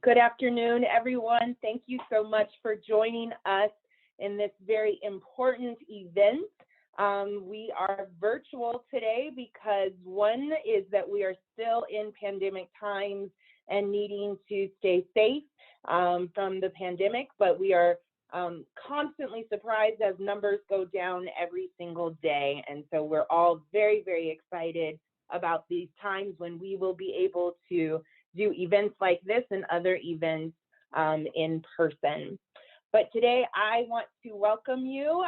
Good afternoon, everyone. Thank you so much for joining us in this very important event. We are virtual today because one is that we are still in pandemic times and needing to stay safe from the pandemic, but we are constantly surprised as numbers go down every single day. And so we're all very, very excited about these times when we will be able to do events like this and other events in person. But today I want to welcome you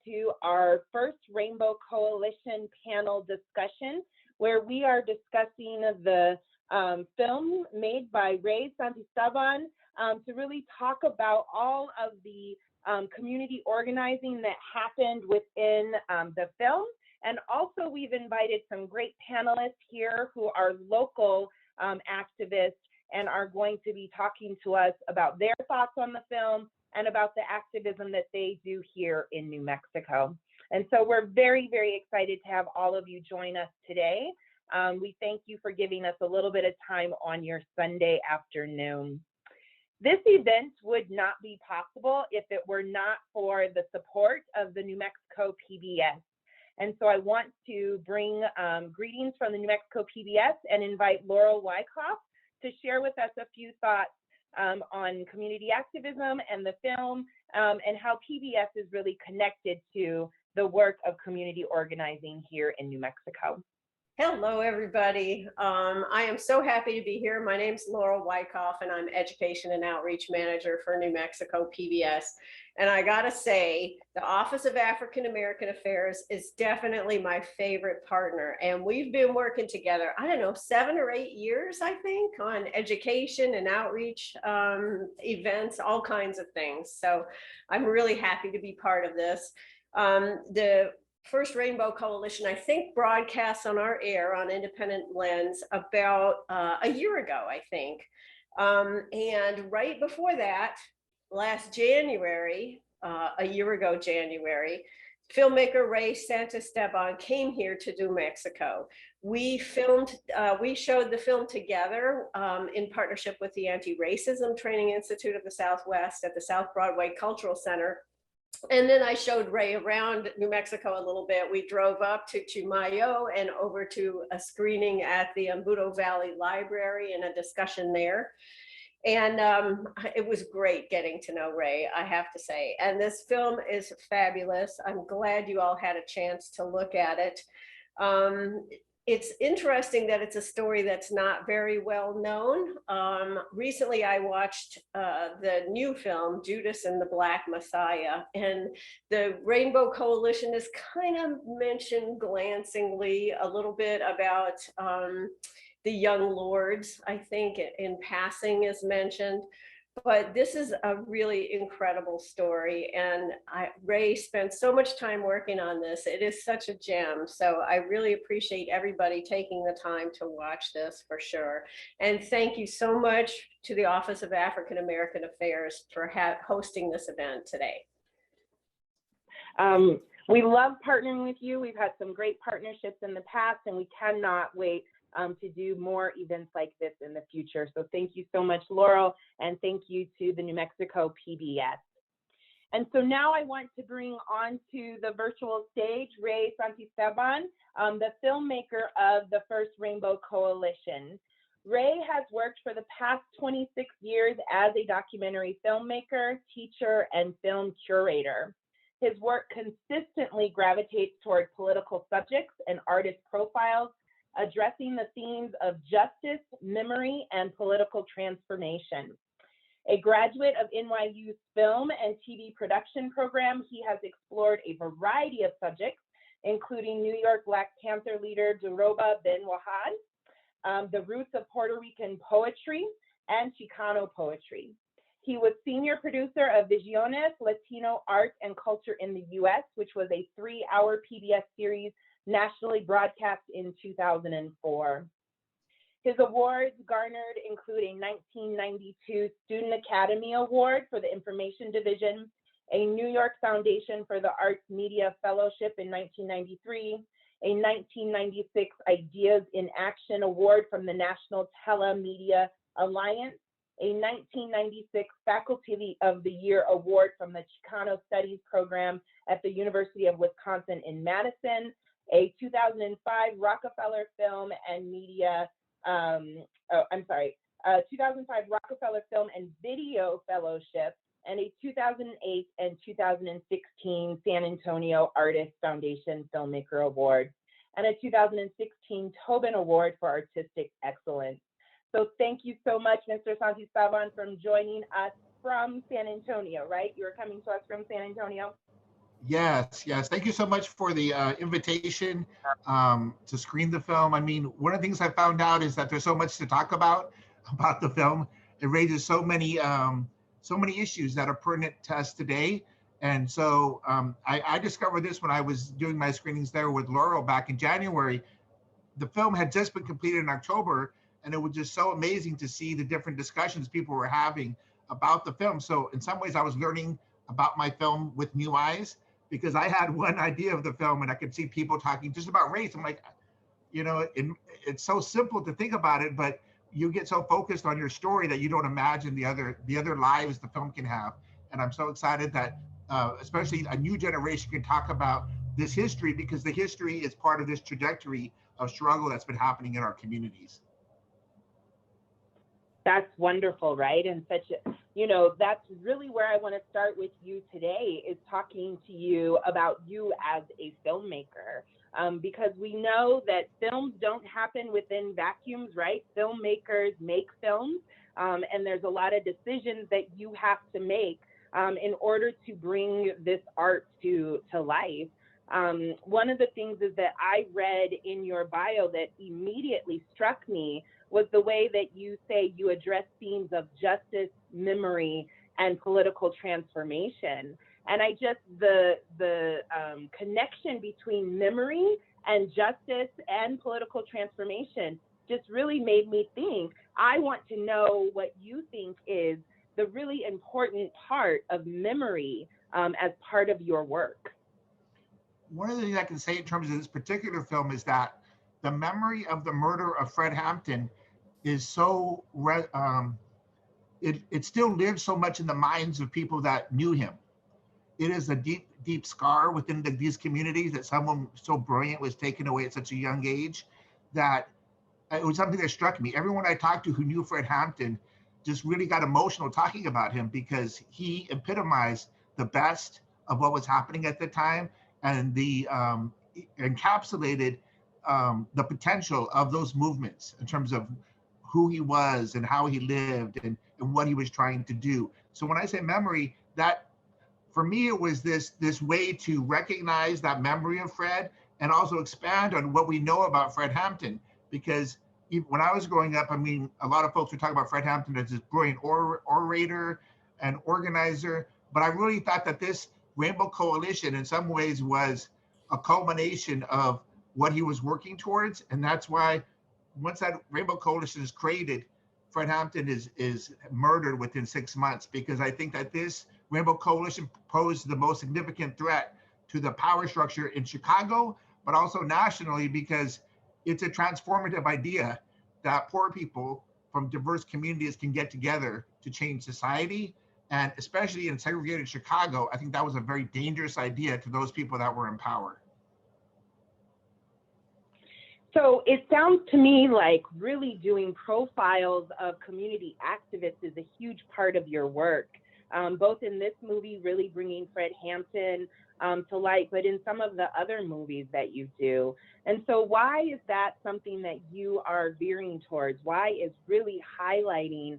to our first Rainbow Coalition panel discussion, where we are discussing the film made by Ray Santisteban to really talk about all of the community organizing that happened within the film. And also we've invited some great panelists here who are local activists and are going to be talking to us about their thoughts on the film and about the activism that they do here in New Mexico. And so we're very, very excited to have all of you join us today. We thank you for giving us a little bit of time on your Sunday afternoon. This event would not be possible if it were not for the support of the New Mexico PBS. And so I want to bring greetings from the New Mexico PBS and invite Laurel Wyckoff to share with us a few thoughts on community activism and the film and how PBS is really connected to the work of community organizing here in New Mexico. Hello, everybody. I am so happy to be here. My name's Laurel Wyckoff, and I'm Education and Outreach Manager for New Mexico PBS. And I gotta say, the Office of African American Affairs is definitely my favorite partner. And we've been working together, I don't know, 7 or 8 years, I think, on education and outreach events, all kinds of things. So I'm really happy to be part of this. The First Rainbow Coalition, I think, broadcasts on our air on Independent Lens about a year ago, I think. And right before that, last January, a year ago January, filmmaker Ray Santisteban came here to New Mexico. We showed the film together in partnership with the Anti-Racism Training Institute of the Southwest at the South Broadway Cultural Center. And then I showed Ray around New Mexico a little bit. We drove up to Chumayo and over to a screening at the Embudo Valley Library and a discussion there. And it was great getting to know Ray, I have to say. And this film is fabulous. I'm glad you all had a chance to look at it. It's interesting that it's a story that's not very well known. Recently, I watched the new film, Judas and the Black Messiah, and the Rainbow Coalition is kind of mentioned glancingly a little bit about the Young Lords, I think in passing is mentioned. But this is a really incredible story, and Ray spent so much time working on this. It is such a gem, so I really appreciate everybody taking the time to watch this for sure. And thank you so much to the Office of African American Affairs for hosting this event today. We love partnering with you. We've had some great partnerships in the past, and we cannot wait to do more events like this in the future. So thank you so much, Laurel, and thank you to the New Mexico PBS. And so now I want to bring onto the virtual stage Ray Santisteban, the filmmaker of the First Rainbow Coalition. Ray has worked for the past 26 years as a documentary filmmaker, teacher, and film curator. His work consistently gravitates toward political subjects and artist profiles, addressing the themes of justice, memory, and political transformation. A graduate of NYU's film and TV production program, he has explored a variety of subjects, including New York Black Panther leader Doroba Ben Wahad, the roots of Puerto Rican poetry, and Chicano poetry. He was senior producer of Visiones, Latino Art and Culture in the U.S., which was a 3-hour PBS series nationally broadcast in 2004. His awards garnered include a 1992 Student Academy Award for the Information Division, a New York Foundation for the Arts Media Fellowship in 1993, a 1996 Ideas in Action Award from the National Telemedia Alliance, a 1996 Faculty of the Year award from the Chicano Studies program at the University of Wisconsin in Madison, a 2005 Rockefeller Film and Media, 2005 Rockefeller Film and Video Fellowship, and a 2008 and 2016 San Antonio Artist Foundation Filmmaker Award, and a 2016 Tobin Award for Artistic Excellence. So thank you so much, Mr. Santisteban, for joining us from San Antonio, right? You were coming to us from San Antonio? Yes, yes. Thank you so much for the invitation to screen the film. I mean, one of the things I found out is that there's so much to talk about the film. It raises so many issues that are pertinent to us today. And so I discovered this when I was doing my screenings there with Laurel back in January. The film had just been completed in October, and it was just so amazing to see the different discussions people were having about the film. So in some ways, I was learning about my film with new eyes, because I had one idea of the film and I could see people talking just about race. I'm like, you know, it's so simple to think about it, but you get so focused on your story that you don't imagine the other lives the film can have. And I'm so excited that especially a new generation can talk about this history, because the history is part of this trajectory of struggle that's been happening in our communities. That's wonderful, right? And that's really where I want to start with you today, is talking to you about you as a filmmaker, because we know that films don't happen within vacuums, right? Filmmakers make films, and there's a lot of decisions that you have to make in order to bring this art to life. One of the things is that I read in your bio that immediately struck me was the way that you say you address themes of justice, memory, and political transformation. And the connection between memory and justice and political transformation just really made me think, I want to know what you think is the really important part of memory as part of your work. One of the things I can say in terms of this particular film is that the memory of the murder of Fred Hampton is so, it still lives so much in the minds of people that knew him. It is a deep, deep scar within these communities that someone so brilliant was taken away at such a young age, that it was something that struck me. Everyone I talked to who knew Fred Hampton just really got emotional talking about him, because he epitomized the best of what was happening at the time, and the encapsulated the potential of those movements in terms of who he was and how he lived and what he was trying to do. So when I say memory, that for me, it was this way to recognize that memory of Fred and also expand on what we know about Fred Hampton. Because when I was growing up, I mean, a lot of folks were talking about Fred Hampton as this brilliant orator and organizer, but I really thought that this Rainbow Coalition in some ways was a culmination of what he was working towards. And that's why once that Rainbow Coalition is created, Fred Hampton is murdered within 6 months, because I think that this Rainbow Coalition posed the most significant threat to the power structure in Chicago, but also nationally, because it's a transformative idea that poor people from diverse communities can get together to change society. And especially in segregated Chicago, I think that was a very dangerous idea to those people that were in power. So it sounds to me like really doing profiles of community activists is a huge part of your work, both in this movie, really bringing Fred Hampton to light, but in some of the other movies that you do. And so why is that something that you are veering towards? Why is really highlighting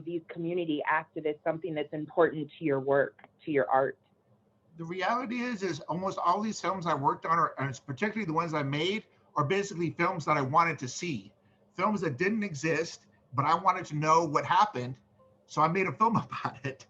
these community activists something that's important to your work, to your art? The reality is almost all these films I worked on, and particularly the ones I made, are basically films that I wanted to see, films that didn't exist, but I wanted to know what happened. So I made a film about it.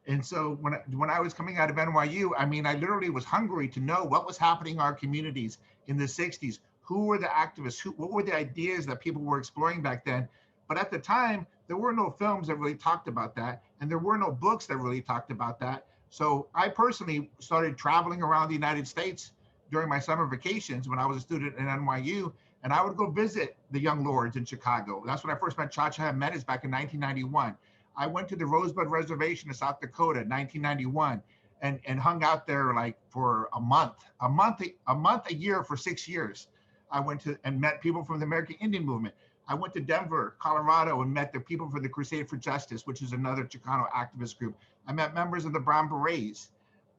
And so when I was coming out of NYU, I mean, I literally was hungry to know what was happening in our communities in the 60s. Who were the activists? What were the ideas that people were exploring back then? But at the time, there were no films that really talked about that. And there were no books that really talked about that. So I personally started traveling around the United States during my summer vacations when I was a student at NYU, and I would go visit the Young Lords in Chicago. That's when I first met Cha Cha Jimenez back in 1991. I went to the Rosebud Reservation in South Dakota in 1991 and hung out there like for a year for 6 years. I went to and met people from the American Indian movement. I went to Denver, Colorado, and met the people for the Crusade for Justice, which is another Chicano activist group. I met members of the Brown Berets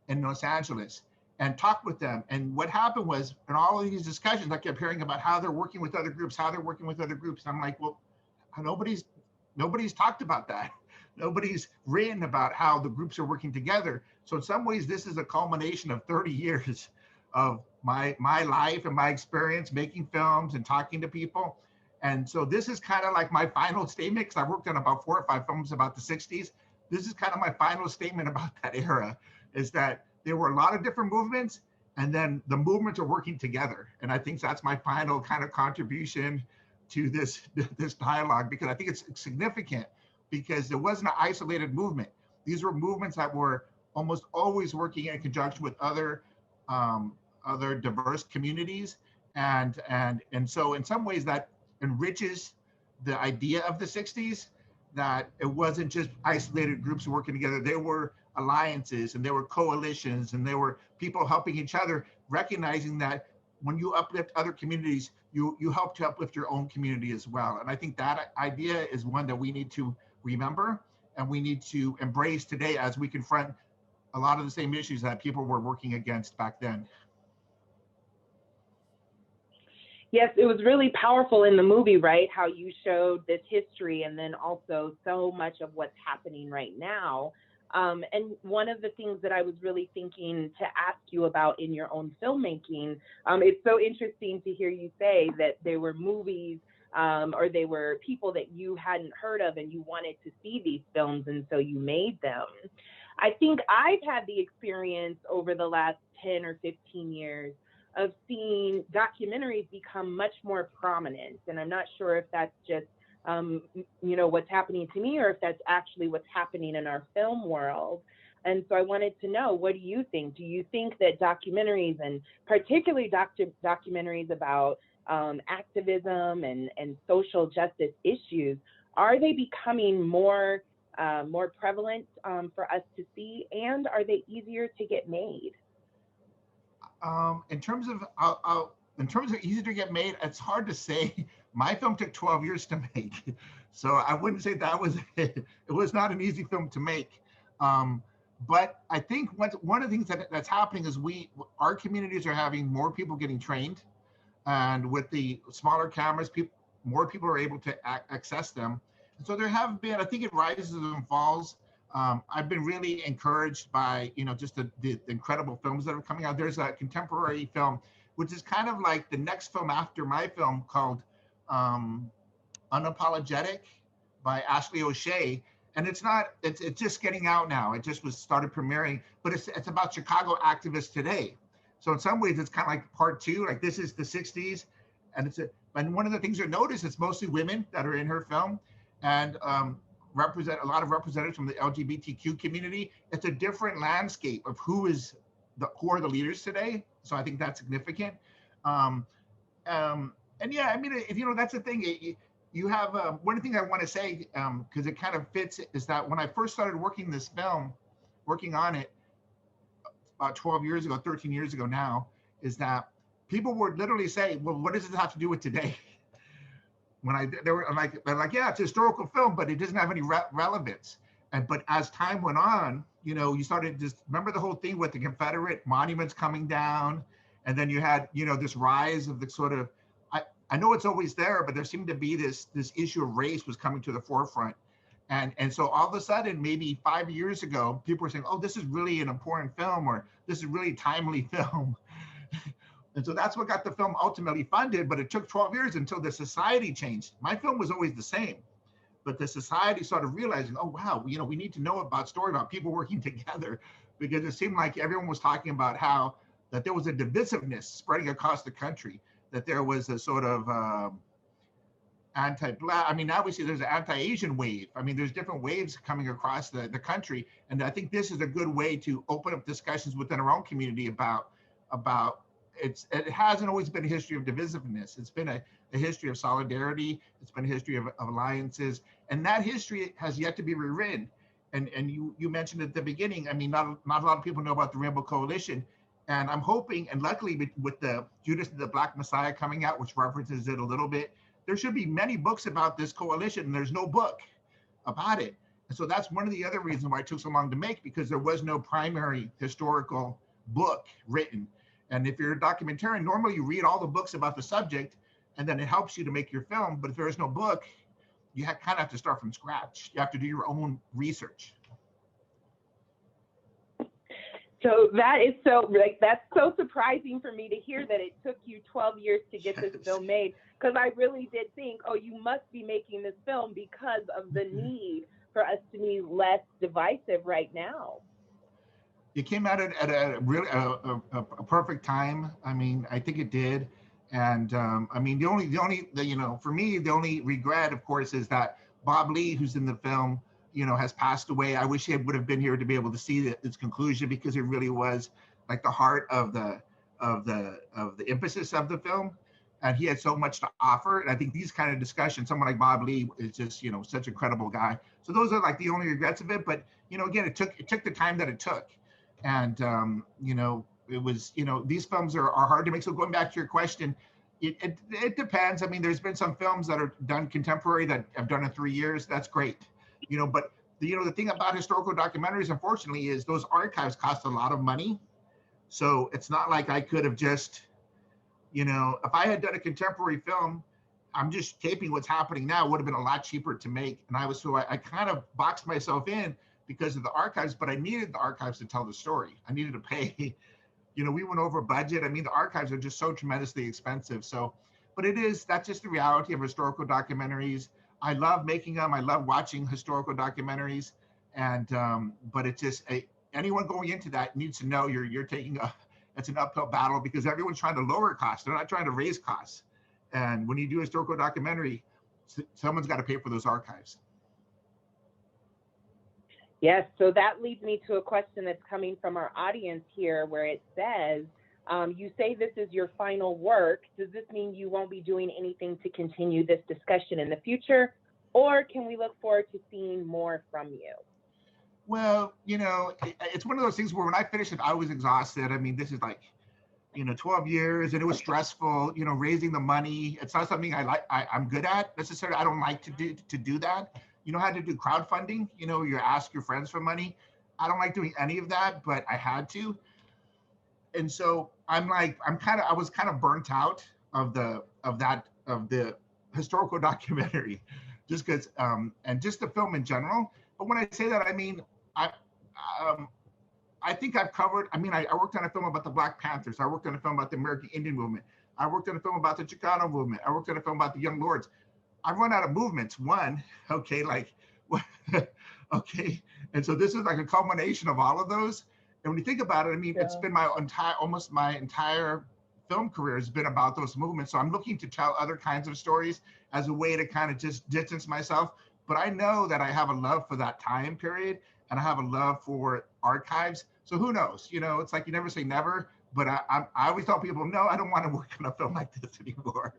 in Los Angeles and talked with them. And what happened was, in all of these discussions, I kept hearing about how they're working with other groups, how they're working with other groups. And I'm like, well, nobody's talked about that. Nobody's written about how the groups are working together. So in some ways, this is a culmination of 30 years of my life and my experience making films and talking to people. And so this is kind of like my final statement, because I worked on about 4 or 5 films about the 60s. This is kind of my final statement about that era, is that there were a lot of different movements, and then the movements are working together. And I think that's my final kind of contribution to this dialogue, because I think it's significant, because it wasn't an isolated movement. These were movements that were almost always working in conjunction with other diverse communities. And so in some ways that enriches the idea of the 60s, that it wasn't just isolated groups working together. There were alliances and there were coalitions and there were people helping each other, recognizing that when you uplift other communities, you help to uplift your own community as well. And I think that idea is one that we need to remember and we need to embrace today as we confront a lot of the same issues that people were working against back then. Yes, it was really powerful in the movie, right? How you showed this history and then also so much of what's happening right now. And one of the things that I was really thinking to ask you about in your own filmmaking, it's so interesting to hear you say that there were movies or they were people that you hadn't heard of and you wanted to see these films, and so you made them. I think I've had the experience over the last 10 or 15 years of seeing documentaries become much more prominent. And I'm not sure if that's just, what's happening to me, or if that's actually what's happening in our film world. And so I wanted to know, what do you think? Do you think that documentaries, and particularly documentaries about activism and social justice issues, are they becoming more prevalent for us to see, and are they easier to get made? In terms of easy to get made, it's hard to say. My film took 12 years to make, so I wouldn't say that was it was not an easy film to make. But I think one of the things that's happening is our communities are having more people getting trained, and with the smaller cameras, more people are able to access them. And so there have been, I think it rises and falls. I've been really encouraged by, just the incredible films that are coming out. There's a contemporary film, which is kind of like the next film after my film, called Unapologetic by Ashley O'Shea. And it's just getting out now. It just started premiering, but it's about Chicago activists today. So in some ways, it's kind of like part 2, like this is the 60s. And and one of the things you'll notice, it's mostly women that are in her film. And represent a lot of representatives from the LGBTQ community. It's a different landscape of who are the leaders today. So I think that's significant. And yeah, I mean, that's the thing. You have one thing I want to say, because it kind of fits, is that when I first started working on it about 12 years ago, 13 years ago now, is that people would literally say, well, what does this have to do with today? They were like, yeah, it's a historical film, but it doesn't have any relevance. But as time went on, you started just remember the whole thing with the Confederate monuments coming down, and then you had, this rise of the sort of, I know it's always there, but there seemed to be this issue of race was coming to the forefront. And so all of a sudden, maybe 5 years ago, people were saying, oh, this is really an important film, or this is really timely film. And so that's what got the film ultimately funded, but it took 12 years until the society changed. My film was always the same, but the society started realizing, oh, wow, we need to know story about people working together, because it seemed like everyone was talking about how that there was a divisiveness spreading across the country, that there was a sort of anti-Black, now we see there's an anti-Asian wave. There's different waves coming across the country. And I think this is a good way to open up discussions within our own community about it hasn't always been a history of divisiveness. It's been a history of solidarity. It's been a history of alliances, and that history has yet to be rewritten. And you mentioned at the beginning, I mean, not a lot of people know about the Rainbow Coalition, and I'm hoping, and luckily with the Judas the Black Messiah coming out, which references it a little bit, there should be many books about this coalition, and there's no book about it. And so that's one of the other reasons why it took so long to make, because there was no primary historical book written. And if you're a documentarian, normally you read all the books about the subject, and then it helps you to make your film. But if there is no book, you kind of have to start from scratch. You have to do your own research. So that's so surprising for me to hear that it took you 12 years to get this film made, because I really did think, oh, you must be making this film because of the need for us to be less divisive right now. It came out at a really a perfect time. I mean, I think it did. And I mean, the only for me, the only regret, of course, is that Bob Lee, who's in the film, has passed away. I wish he would have been here to be able to see its conclusion, because it really was like the heart of the emphasis of the film, and he had so much to offer. And I think these kind of discussions, someone like Bob Lee is just such an incredible guy. So those are like the only regrets of it. But again, it took the time that it took, and it was these films are hard to make. So going back to your question, it depends. I mean, there's been some films that are done contemporary that have done in 3 years. That's great. But the thing about historical documentaries, unfortunately, is those archives cost a lot of money. So it's not like I could have just, if I had done a contemporary film, I'm just taping what's happening now, would have been a lot cheaper to make. And I kind of boxed myself in because of the archives, but I needed the archives to tell the story. I needed to pay, we went over budget. I mean, the archives are just so tremendously expensive. So, but that's just the reality of historical documentaries. I love making them. I love watching historical documentaries, and but it's just anyone going into that needs to know you're taking it's an uphill battle, because everyone's trying to lower costs. They're not trying to raise costs. And when you do a historical documentary, someone's got to pay for those archives. Yes, so that leads me to a question that's coming from our audience here, where it says, you say this is your final work. Does this mean you won't be doing anything to continue this discussion in the future, or can we look forward to seeing more from you? Well, it's one of those things where when I finished it, I was exhausted. I mean, this is like, 12 years, and it was stressful, raising the money. It's not something I'm good at necessarily. I don't like to do that. How to do crowdfunding, you ask your friends for money. I don't like doing any of that, but I had to. And so I was kind of burnt out of the historical documentary, just because, and just the film in general. But when I say that, I mean, I think I've covered, I worked on a film about the Black Panthers. I worked on a film about the American Indian movement. I worked on a film about the Chicano movement. I worked on a film about the Young Lords. I've run out of movements. Okay. And so this is like a culmination of all of those. And when you think about it, I mean, It's been almost my entire film career has been about those movements. So I'm looking to tell other kinds of stories as a way to kind of just distance myself. But I know that I have a love for that time period, and I have a love for archives. So who knows? It's like you never say never. But I always tell people, no, I don't want to work on a film like this anymore.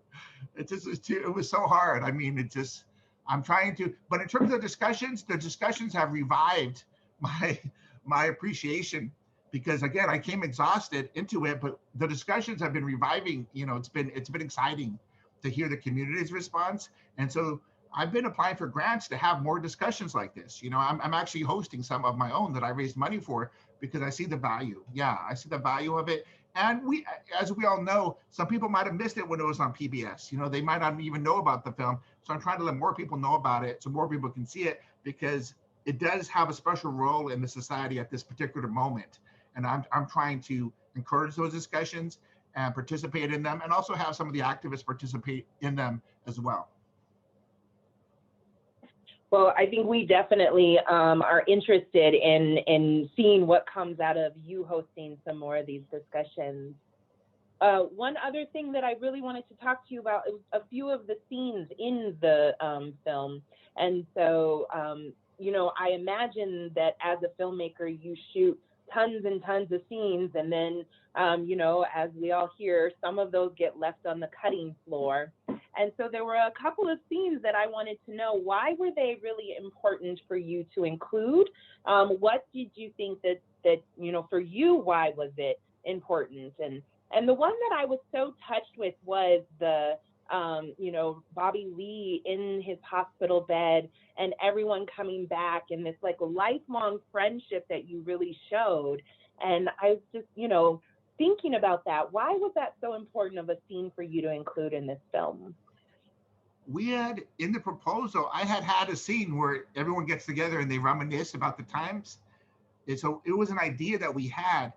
It was so hard. I mean, I'm trying to, but in terms of the discussions have revived my appreciation, because again, I came exhausted into it, but the discussions have been reviving. It's been exciting to hear the community's response. And so I've been applying for grants to have more discussions like this. I'm actually hosting some of my own that I raised money for, because I see the value. Yeah, I see the value of it. And as we all know, some people might have missed it when it was on PBS. They might not even know about the film. So I'm trying to let more people know about it so more people can see it, because it does have a special role in the society at this particular moment. And I'm trying to encourage those discussions and participate in them, and also have some of the activists participate in them as well. Well, I think we definitely are interested in seeing what comes out of you hosting some more of these discussions. One other thing that I really wanted to talk to you about is a few of the scenes in the film. And so, I imagine that as a filmmaker, you shoot tons and tons of scenes, and then you know, as we all hear, some of those get left on the cutting floor. And so there were a couple of scenes that I wanted to know, why were they really important for you to include? What did you think that you know, for you, why was it important? And the one that I was so touched with was the you know, Bobby Lee in his hospital bed and everyone coming back, and this like lifelong friendship that you really showed. And I was just, you know, thinking about that. Why was that so important of a scene for you to include in this film? We had in the proposal, I had a scene where everyone gets together and they reminisce about the times. And so it was an idea that we had,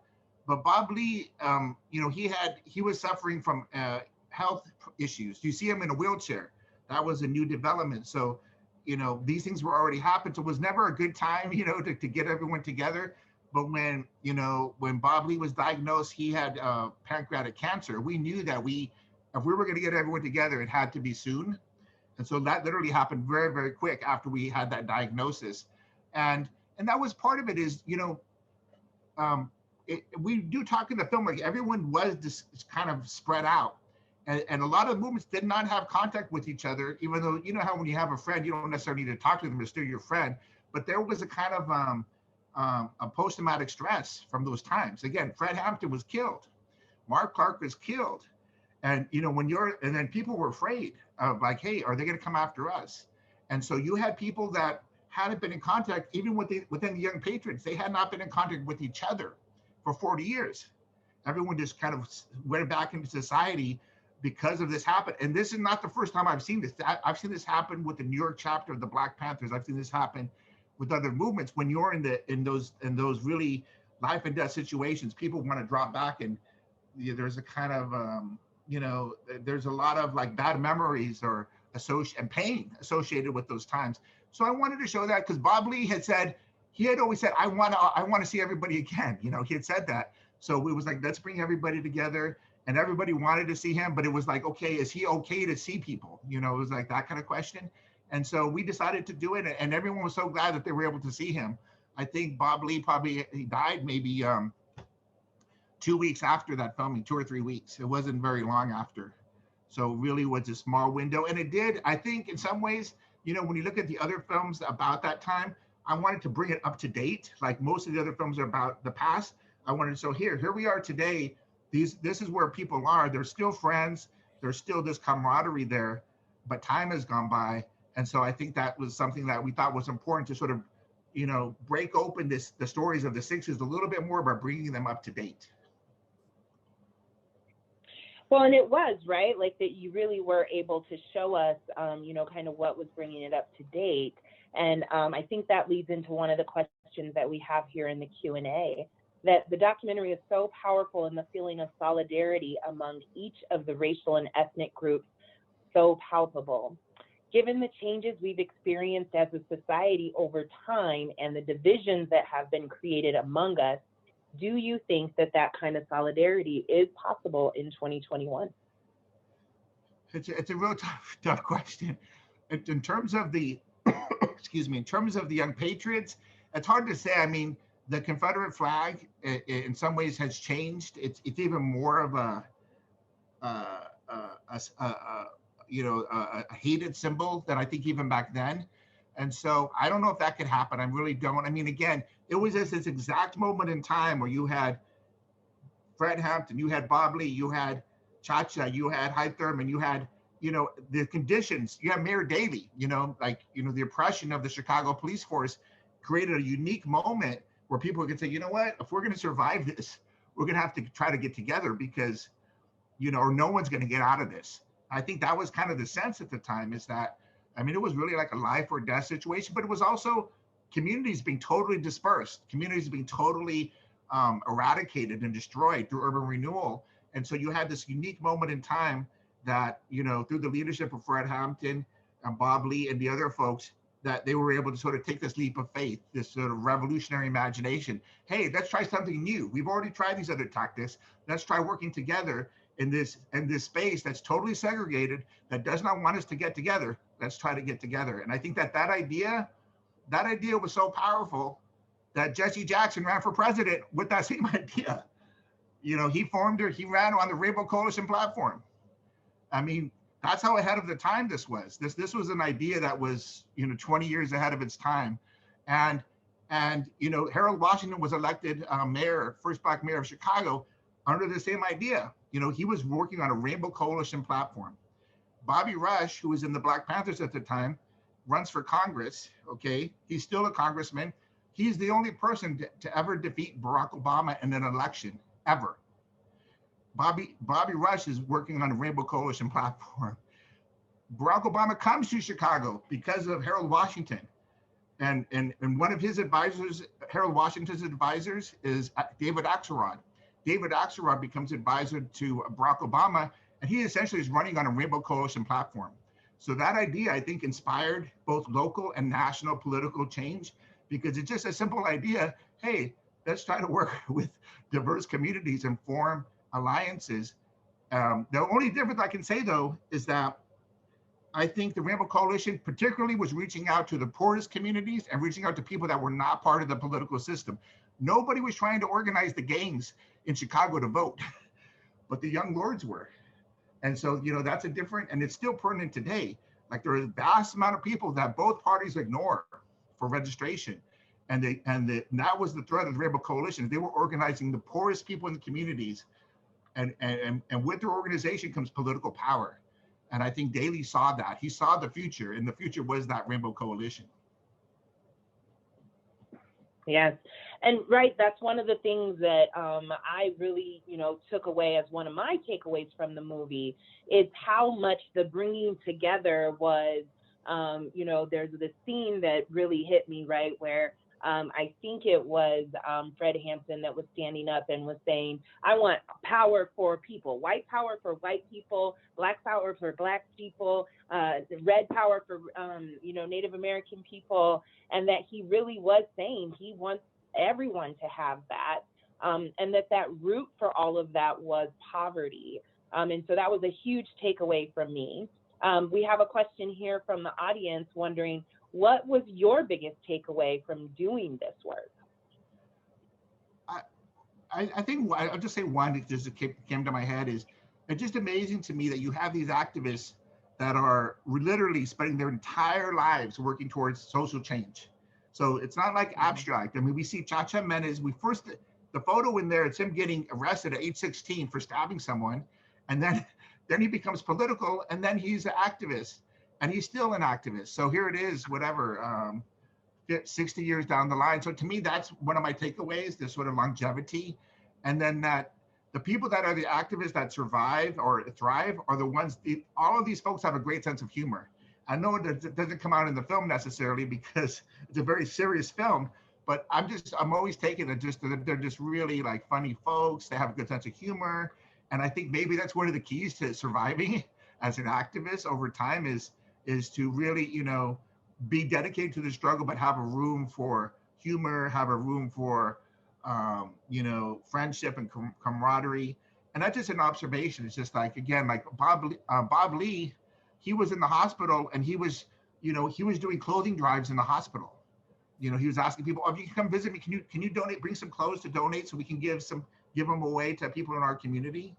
but Bob Lee, you know, he was suffering from health issues. You see him in a wheelchair. That was a new development. So, you know, these things were already happened. So it was never a good time, you know, to get everyone together. But when, you know, when Bob Lee was diagnosed, he had pancreatic cancer. We knew that if we were going to get everyone together, it had to be soon. And so that literally happened very, very quick after we had that diagnosis. And that was part of it is, you know, we do talk in the film, like everyone was just kind of spread out. And a lot of movements did not have contact with each other, even though, you know how when you have a friend, you don't necessarily need to talk to them, they're still your friend. But there was a kind of a post-traumatic stress from those times. Again, Fred Hampton was killed. Mark Clark was killed. And, you know, and then people were afraid of like, hey, are they going to come after us? And so you had people that hadn't been in contact, even within the Young Patriots, they had not been in contact with each other for 40 years. Everyone just kind of went back into society because of this happen. And this is not the first time I've seen this. I've seen this happen with the New York chapter of the Black Panthers. I've seen this happen with other movements. When you're in those really life and death situations, people want to drop back, and there's a kind of you know, there's a lot of like bad memories or and pain associated with those times. So I wanted to show that because Bob Lee had always said, I want to see everybody again. You know, he had said that. So it was like, let's bring everybody together, and everybody wanted to see him, but it was like, okay, is he okay to see people? You know, it was like that kind of question. And so we decided to do it, and everyone was so glad that they were able to see him. I think Bob Lee he died maybe 2 weeks after that filming, 2 or 3 weeks. It wasn't very long after. So it really was a small window. And it did, I think in some ways, you know, when you look at the other films about that time, I wanted to bring it up to date. Like most of the other films are about the past. I wanted to show here we are today. This is where people are. They're still friends. There's still this camaraderie there, but time has gone by. And so I think that was something that we thought was important to sort of, you know, break open the stories of the 60s a little bit more by bringing them up to date. Well, and it was, right? Like that you really were able to show us, you know, kind of what was bringing it up to date. And I think that leads into one of the questions that we have here in the Q&A, that the documentary is so powerful in the feeling of solidarity among each of the racial and ethnic groups, so palpable. Given the changes we've experienced as a society over time and the divisions that have been created among us, do you think that kind of solidarity is possible in 2021? It's a real tough question. In terms of the, excuse me, in terms of the Young Patriots, it's hard to say. I mean, the Confederate flag in some ways has changed. It's even more of a hated symbol than I think even back then. And so I don't know if that could happen. I really don't. I mean, again, it was this exact moment in time where you had Fred Hampton, you had Bob Lee, you had Chacha, you had Hyde Thurman, you had, you know, the conditions, you have Mayor Daley, you know, like, you know, the oppression of the Chicago police force created a unique moment where people could say, you know what, if we're going to survive this, we're going to have to try to get together because, you know, or no one's going to get out of this. I think that was kind of the sense at the time, is that, I mean, it was really like a life or death situation, but it was also communities being totally dispersed, communities being totally eradicated and destroyed through urban renewal. And so you had this unique moment in time that, you know, through the leadership of Fred Hampton and Bob Lee and the other folks, that they were able to sort of take this leap of faith, this sort of revolutionary imagination. Hey, let's try something new. We've already tried these other tactics. Let's try working together in this space that's totally segregated, that does not want us to get together. Let's try to get together. And I think that idea was so powerful that Jesse Jackson ran for president with that same idea. You know, he ran on the Rainbow Coalition platform. I mean, that's how ahead of the time this was. This was an idea that was, 20 years ahead of its time. And Harold Washington was elected mayor, first Black mayor of Chicago, under the same idea. He was working on a Rainbow Coalition platform. Bobby Rush, who was in the Black Panthers at the time, runs for Congress. Okay, he's still a congressman. He's the only person to ever defeat Barack Obama in an election ever. Bobby Rush is working on a Rainbow Coalition platform. Barack Obama comes to Chicago because of Harold Washington. And one of his advisors, Harold Washington's advisors, is David Axelrod. David Axelrod becomes advisor to Barack Obama, and he essentially is running on a Rainbow Coalition platform. So that idea, I think, inspired both local and national political change, because it's just a simple idea. Hey, let's try to work with diverse communities and form alliances. The only difference I can say, though, is that I think the Rainbow Coalition particularly was reaching out to the poorest communities and reaching out to people that were not part of the political system. Nobody was trying to organize the gangs in Chicago to vote, but the Young Lords were. And so, that's a different, and it's still pertinent today. Like, there is a vast amount of people that both parties ignore for registration. And that was the threat of the Rainbow Coalition. They were organizing the poorest people in the communities. And with their organization comes political power. And I think Daley saw that. He saw the future, and the future was that Rainbow Coalition. Yes. And right, that's one of the things that I really, took away as one of my takeaways from the movie, is how much the bringing together was, there's this scene that really hit me, right, where I think it was Fred Hampton that was standing up and was saying, I want power for people, white power for white people, black power for black people, red power for, Native American people. And that he really was saying he wants everyone to have that. And that root for all of that was poverty. And so that was a huge takeaway from me. We have a question here from the audience wondering, what was your biggest takeaway from doing this work? I think I'll just say one that just came to my head is, it's just amazing to me that you have these activists that are literally spending their entire lives working towards social change. So it's not like abstract. I mean, we see Chacha Menez, the photo in there, it's him getting arrested at age 16 for stabbing someone. And then he becomes political, and then he's an activist. And he's still an activist. So here it is, 60 years down the line. So to me, that's one of my takeaways, this sort of longevity. And then that the people that are the activists that survive or thrive are the ones, all of these folks have a great sense of humor. I know it doesn't come out in the film necessarily because it's a very serious film, but I'm always taken that they're just really like funny folks. They have a good sense of humor. And I think maybe that's one of the keys to surviving as an activist over time is to really, be dedicated to the struggle, but have a room for humor, have a room for, friendship and camaraderie. And that's just an observation. It's just like, again, like Bob Lee, he was in the hospital and he was doing clothing drives in the hospital. He was asking people, if you can come visit me, can you donate, bring some clothes to donate so we can give them away to people in our community?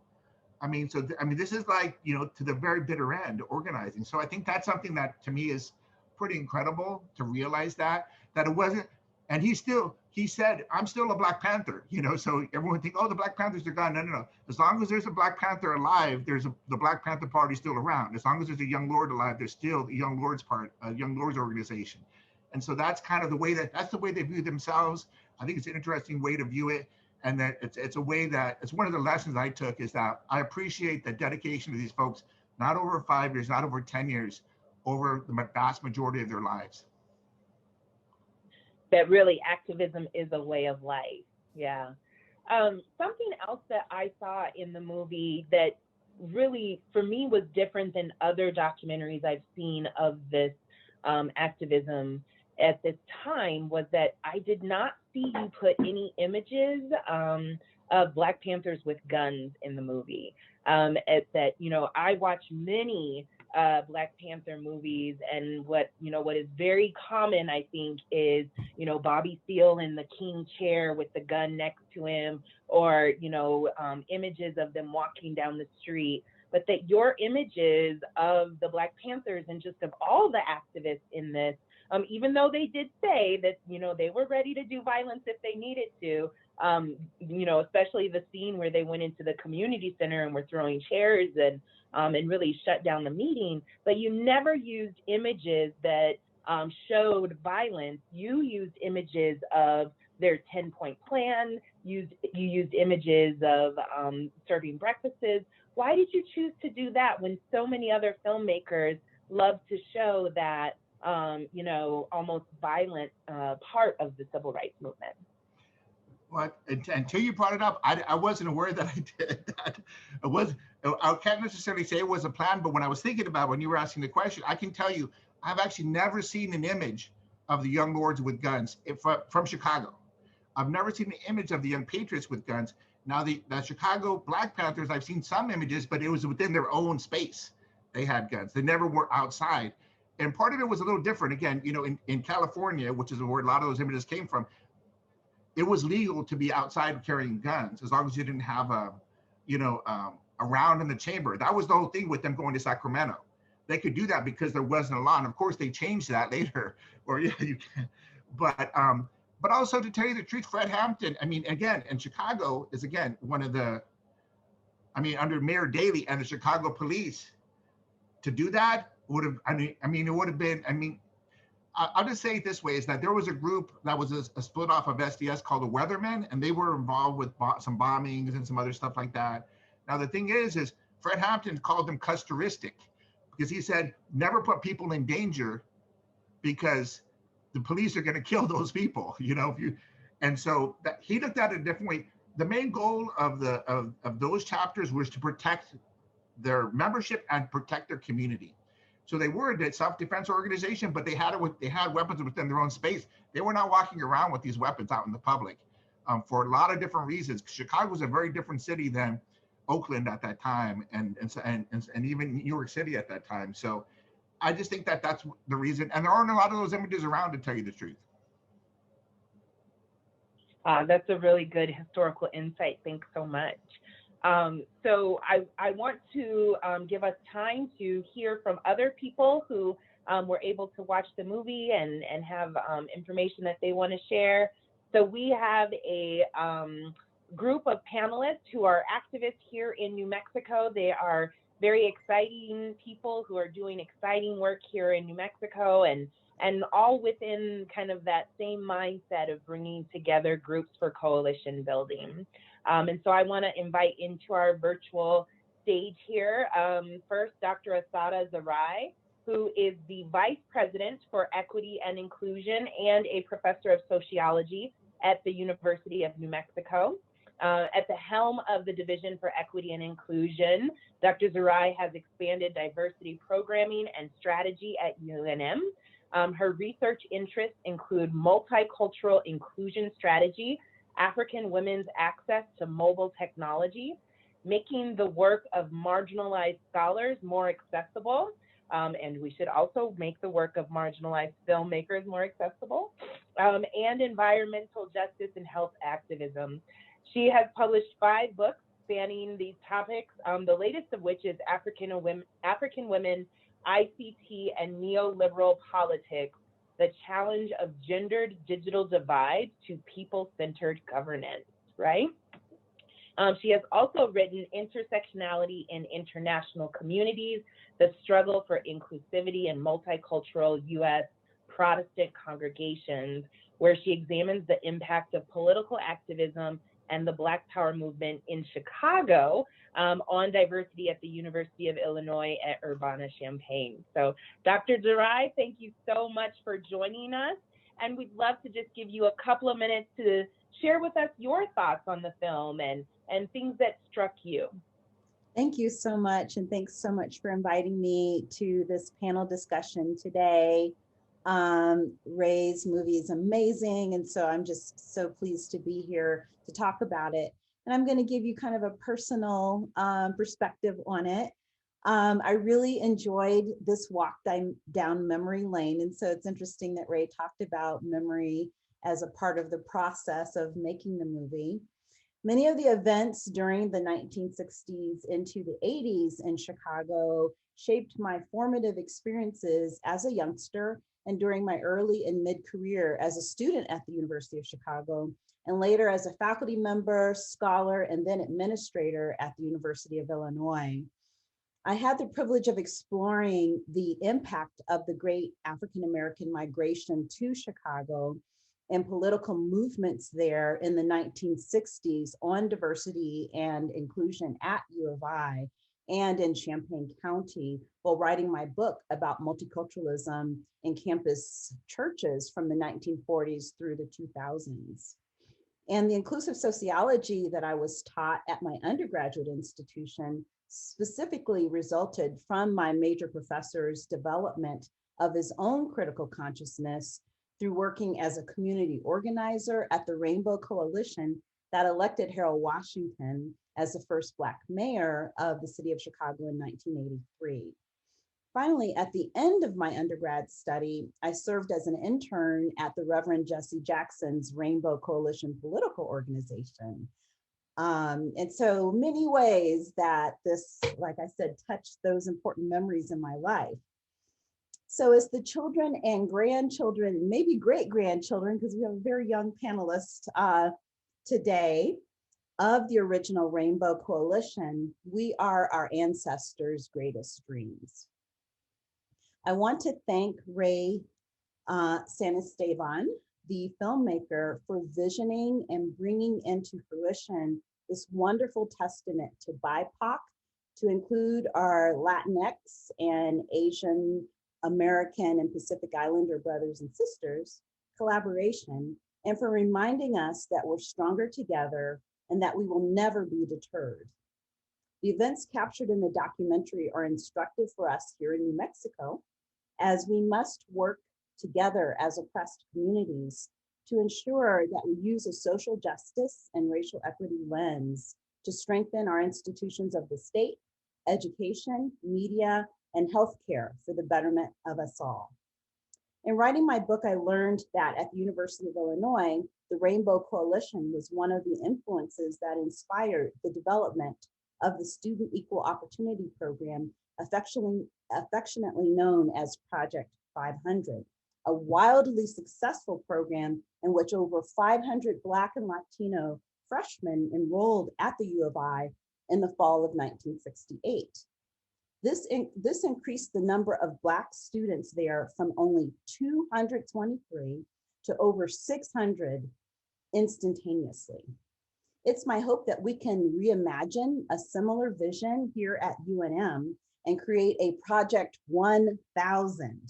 This is like, to the very bitter end organizing. So I think that's something that to me is pretty incredible to realize that it wasn't, and he said, I'm still a Black Panther, so everyone think, oh, the Black Panthers are gone. No. As long as there's a Black Panther alive, the Black Panther Party still around. As long as there's a Young Lord alive, there's still the Young Lords Young Lords organization. And so that's kind of that's the way they view themselves. I think it's an interesting way to view it. And that it's a way that it's one of the lessons I took is that I appreciate the dedication of these folks, not over 5 years, not over 10 years, over the vast majority of their lives. That really activism is a way of life. Yeah. Something else that I saw in the movie that really, for me, was different than other documentaries I've seen of this activism at this time was that I did not see you put any images of Black Panthers with guns in the movie. It's that, I watch many Black Panther movies, and what is very common, I think, is Bobby Seale in the king chair with the gun next to him, or images of them walking down the street. But that your images of the Black Panthers and just of all the activists in this, even though they did say that they were ready to do violence if they needed to, especially the scene where they went into the community center and were throwing chairs and really shut down the meeting, but you never used images that showed violence. You used images of their 10-point plan. You used images of serving breakfasts. Why did you choose to do that when so many other filmmakers love to show that almost violent part of the civil rights movement? Well, until you brought it up, I wasn't aware that I did that. I can't necessarily say it was a plan, but when I was thinking about it, when you were asking the question, I can tell you, I've actually never seen an image of the young lords with guns from Chicago. I've never seen an image of the young patriots with guns. Now, the Chicago Black Panthers, I've seen some images, but it was within their own space. They had guns. They never were outside. And part of it was a little different. Again, in California, which is where a lot of those images came from, it was legal to be outside carrying guns as long as you didn't have a round in the chamber. That was the whole thing with them going to Sacramento. They could do that because there wasn't a law. And of course, they changed that later. Or yeah, you can. But also, to tell you the truth, Fred Hampton, again, and Chicago is, again, one of the, under Mayor Daley and the Chicago police, to do that would have, it would have been, I'll just say it this way, is that there was a group that was a split off of SDS called the Weathermen, and they were involved with some bombings and some other stuff like that. Now, the thing is Fred Hampton called them custoristic, because he said, never put people in danger because the police are going to kill those people, and so that he looked at it a different way. The main goal of those chapters was to protect their membership and protect their community. So they were a self-defense organization, but they had weapons within their own space. They were not walking around with these weapons out in the public for a lot of different reasons. Chicago was a very different city than Oakland at that time, and even New York City at that time. So I just think that that's the reason. And there aren't a lot of those images around, to tell you the truth. That's a really good historical insight. Thanks so much. So I want to give us time to hear from other people who were able to watch the movie and have information that they want to share. So we have a group of panelists who are activists here in New Mexico. They are very exciting people who are doing exciting work here in New Mexico, and all within kind of that same mindset of bringing together groups for coalition building. And so I want to invite into our virtual stage here, first, Dr. Assata Zarai, who is the Vice President for Equity and Inclusion and a Professor of Sociology at the University of New Mexico. At the helm of the Division for Equity and Inclusion, Dr. Zarai has expanded diversity programming and strategy at UNM. Her research interests include multicultural inclusion strategy, African women's access to mobile technology, making the work of marginalized scholars more accessible, and we should also make the work of marginalized filmmakers more accessible, and environmental justice and health activism. She has published 5 books spanning these topics, the latest of which is African Women, ICT, and Neoliberal Politics, the challenge of gendered digital divide to people-centered governance, right? She has also written Intersectionality in International Communities, the Struggle for Inclusivity in Multicultural U.S. Protestant Congregations, where she examines the impact of political activism and the Black Power movement in Chicago on diversity at the University of Illinois at Urbana-Champaign. So Dr. Zarai, thank you so much for joining us. And we'd love to just give you a couple of minutes to share with us your thoughts on the film and things that struck you. Thank you so much. And thanks so much for inviting me to this panel discussion today. Ray's movie is amazing. And so I'm just so pleased to be here to talk about it. And I'm going to give you kind of a personal perspective on it. I really enjoyed this walk down memory lane. And so it's interesting that Ray talked about memory as a part of the process of making the movie. Many of the events during the 1960s into the 80s in Chicago shaped my formative experiences as a youngster and during my early and mid-career as a student at the University of Chicago, and later as a faculty member, scholar, and then administrator at the University of Illinois. I had the privilege of exploring the impact of the great African-American migration to Chicago and political movements there in the 1960s on diversity and inclusion at U of I and in Champaign County while writing my book about multiculturalism in campus churches from the 1940s through the 2000s. And the inclusive sociology that I was taught at my undergraduate institution specifically resulted from my major professor's development of his own critical consciousness through working as a community organizer at the Rainbow Coalition that elected Harold Washington as the first Black mayor of the city of Chicago in 1983. Finally, at the end of my undergrad study, I served as an intern at the Reverend Jesse Jackson's Rainbow Coalition political organization. And so many ways that this, like I said, touched those important memories in my life. So as the children and grandchildren, maybe great-grandchildren, because we have a very young panelist today of the original Rainbow Coalition, we are our ancestors' greatest dreams. I want to thank Ray Sanestevan, the filmmaker, for visioning and bringing into fruition this wonderful testament to BIPOC, to include our Latinx and Asian American and Pacific Islander brothers and sisters, collaboration, and for reminding us that we're stronger together and that we will never be deterred. The events captured in the documentary are instructive for us here in New Mexico, as we must work together as oppressed communities to ensure that we use a social justice and racial equity lens to strengthen our institutions of the state, education, media, and healthcare for the betterment of us all. In writing my book, I learned that at the University of Illinois, the Rainbow Coalition was one of the influences that inspired the development of the Student Equal Opportunity Program, affectionately known as Project 500, a wildly successful program in which over 500 Black and Latino freshmen enrolled at the U of I in the fall of 1968. This increased the number of Black students there from only 223 to over 600 instantaneously. It's my hope that we can reimagine a similar vision here at UNM and create a Project 1000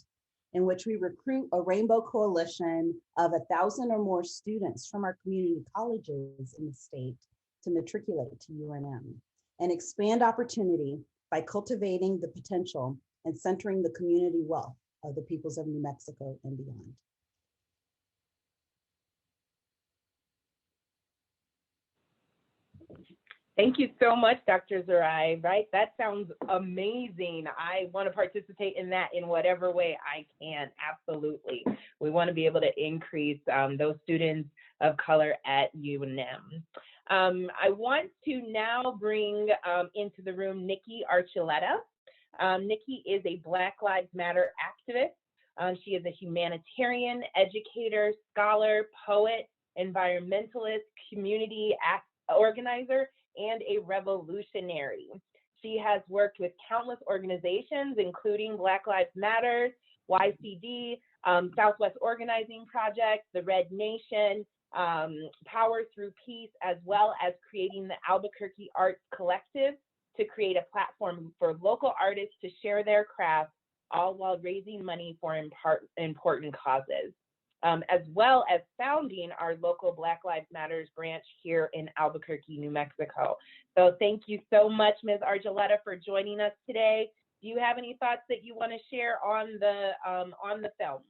in which we recruit a Rainbow Coalition of 1,000 or more students from our community colleges in the state to matriculate to UNM and expand opportunity by cultivating the potential and centering the community wealth of the peoples of New Mexico and beyond. Thank you so much, Dr. Zerai, right? That sounds amazing. I want to participate in that in whatever way I can, absolutely. We want to be able to increase those students of color at UNM. I want to now bring into the room Nikki Archuleta. Nikki is a Black Lives Matter activist. She is a humanitarian, educator, scholar, poet, environmentalist, community organizer, and a revolutionary. She has worked with countless organizations, including Black Lives Matter, YCD, Southwest Organizing Project, the Red Nation, Power Through Peace, as well as creating the Albuquerque Arts Collective to create a platform for local artists to share their craft, all while raising money for important causes. As well as founding our local Black Lives Matters branch here in Albuquerque, New Mexico. So thank you so much, Ms. Archuleta, for joining us today. Do you have any thoughts that you want to share on the film?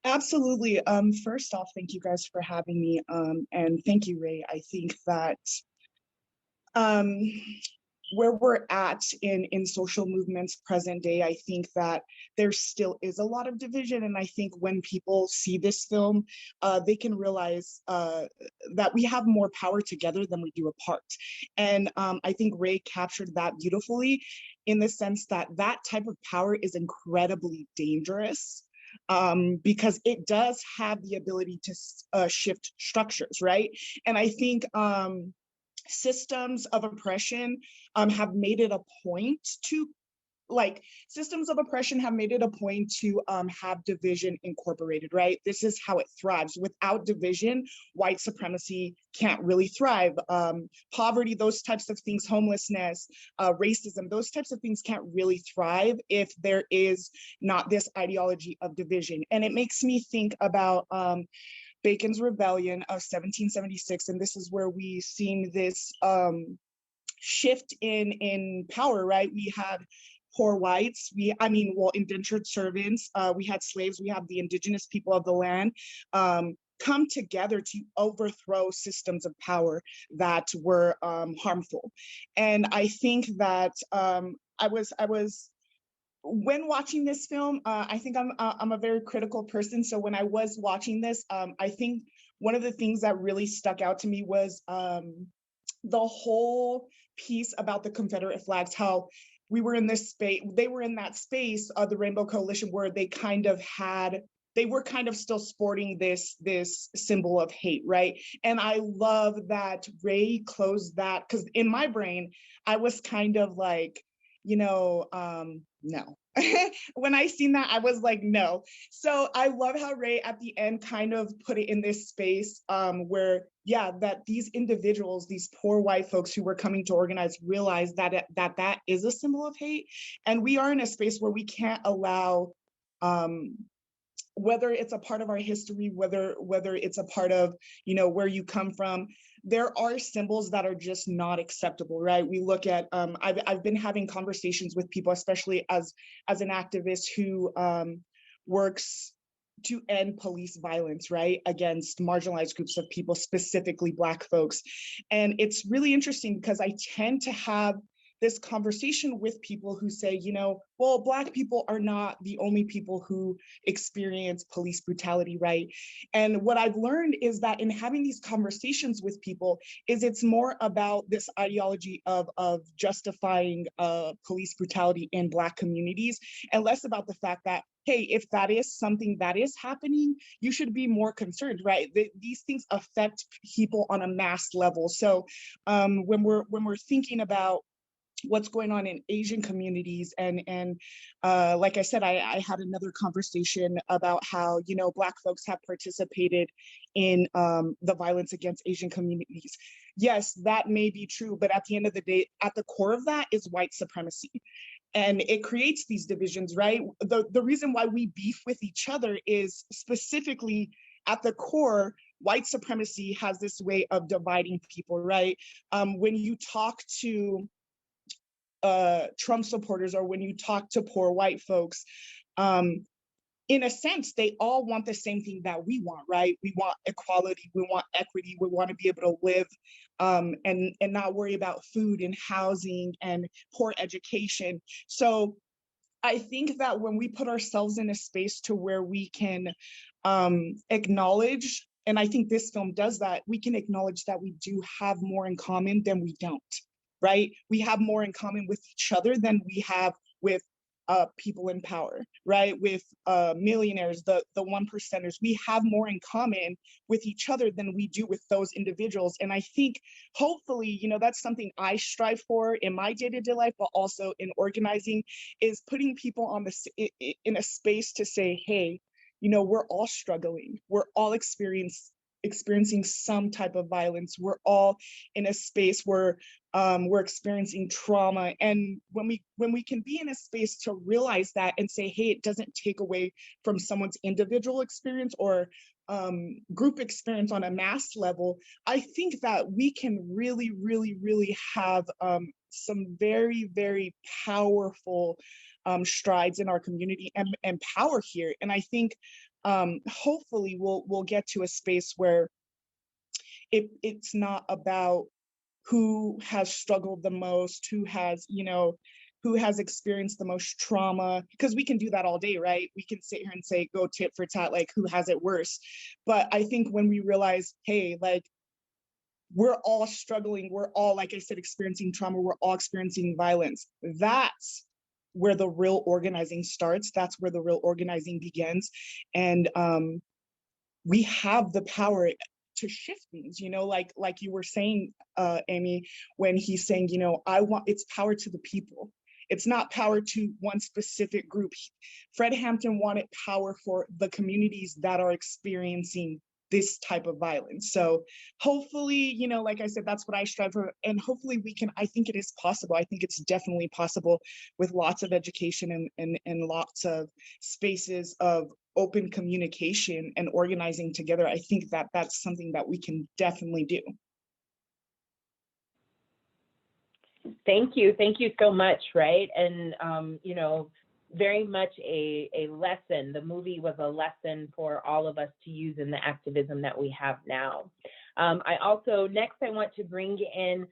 Absolutely. First off, thank you guys for having me. And thank you, Ray. I think that where we're at in social movements present day, I think that there still is a lot of division. And I think when people see this film, they can realize that we have more power together than we do apart. And I think Ray captured that beautifully, in the sense that that type of power is incredibly dangerous, because it does have the ability to shift structures, right? And I think systems of oppression have made it a point to systems of oppression have made it a point to have division incorporated, right? This is how it thrives. Without division, white supremacy can't really thrive. Poverty, those types of things, homelessness, racism, those types of things can't really thrive if there is not this ideology of division. And it makes me think about Bacon's Rebellion of 1776, and this is where we seen this shift in power, right? We had poor whites, indentured servants, we had slaves, we have the indigenous people of the land come together to overthrow systems of power that were harmful. And I think that I was when watching this film, I think I'm a very critical person. So when I was watching this, I think one of the things that really stuck out to me was the whole piece about the Confederate flags, how we were in this space, they were in that space of the Rainbow Coalition where they were kind of still sporting this symbol of hate, right? And I love that Ray closed that, because in my brain, I was kind of like, no. When I seen that, I was like, no. So I love how Ray at the end kind of put it in this space where, yeah, that these individuals, these poor white folks who were coming to organize, realized that that is a symbol of hate. And we are in a space where we can't allow, whether it's a part of our history, whether it's a part of, where you come from, there are symbols that are just not acceptable, right? We look at, I've been having conversations with people, especially as an activist who works to end police violence, right, against marginalized groups of people, specifically Black folks. And it's really interesting because I tend to have this conversation with people who say, well, Black people are not the only people who experience police brutality, right? And what I've learned is that in having these conversations with people, it's more about this ideology of justifying police brutality in Black communities, and less about the fact that, hey, if that is something that is happening, you should be more concerned, right? These things affect people on a mass level. So when we're thinking about what's going on in Asian communities, and like I said, I had another conversation about how Black folks have participated in the violence against Asian communities. Yes, that may be true, but at the end of the day, at the core of that is white supremacy. And it creates these divisions, right? The reason why we beef with each other is specifically at the core, white supremacy has this way of dividing people, right? When you talk to Trump supporters, or when you talk to poor white folks, in a sense, they all want the same thing that we want, right? We want equality, we want equity, we want to be able to live and not worry about food and housing and poor education. So I think that when we put ourselves in a space to where we can acknowledge, and I think this film does that, we can acknowledge that we do have more in common than we don't, right? We have more in common with each other than we have with people in power, right? With millionaires, the one percenters. We have more in common with each other than we do with those individuals. And I think hopefully, that's something I strive for in my day-to-day life, but also in organizing, is putting people on in a space to say, hey, we're all struggling. We're all experiencing some type of violence. We're all in a space where we're experiencing trauma. And when we can be in a space to realize that and say, hey, it doesn't take away from someone's individual experience or group experience on a mass level, I think that we can really, really, really have some very, very powerful strides in our community and power here. And I think hopefully we'll get to a space where it's not about who has struggled the most, who has, who has experienced the most trauma, because we can do that all day, right? We can sit here and say, go tit for tat, like who has it worse. But I think when we realize, hey, like, we're all struggling, we're all, like I said, experiencing trauma, we're all experiencing violence. That's where the real organizing starts. That's where the real organizing begins. And we have the power to shift things, like you were saying, Amy, when he's saying, it's power to the people. It's not power to one specific group. Fred Hampton wanted power for the communities that are experiencing this type of violence. So hopefully, like I said, that's what I strive for. And hopefully I think it is possible. I think it's definitely possible with lots of education and lots of spaces of open communication and organizing together. I think that that's something that we can definitely do. Thank you so much, right? And very much a lesson. The movie was a lesson for all of us to use in the activism that we have now. Next I want to bring in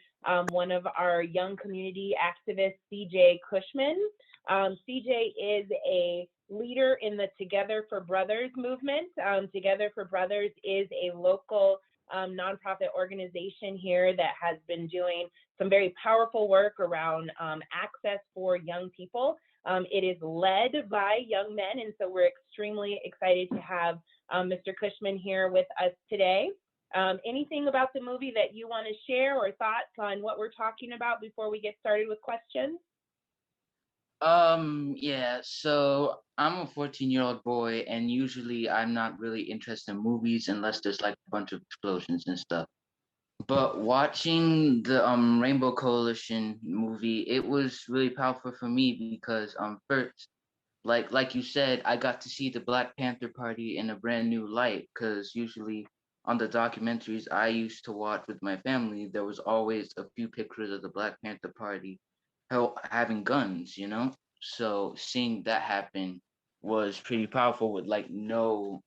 one of our young community activists, CJ Cushman. CJ is a leader in the Together for Brothers movement. Together for Brothers is a local nonprofit organization here that has been doing some very powerful work around access for young people. It is led by young men, and so we're extremely excited to have Mr. Cushman here with us today. Anything about the movie that you want to share or thoughts on what we're talking about before we get started with questions? Yeah, so I'm a 14-year-old boy, and usually I'm not really interested in movies unless there's like a bunch of explosions and stuff. But watching the Rainbow Coalition movie, it was really powerful for me because first, like you said, I got to see the Black Panther Party in a brand new light, because usually on the documentaries I used to watch with my family, there was always a few pictures of the Black Panther Party having guns, So seeing that happen was pretty powerful, with like no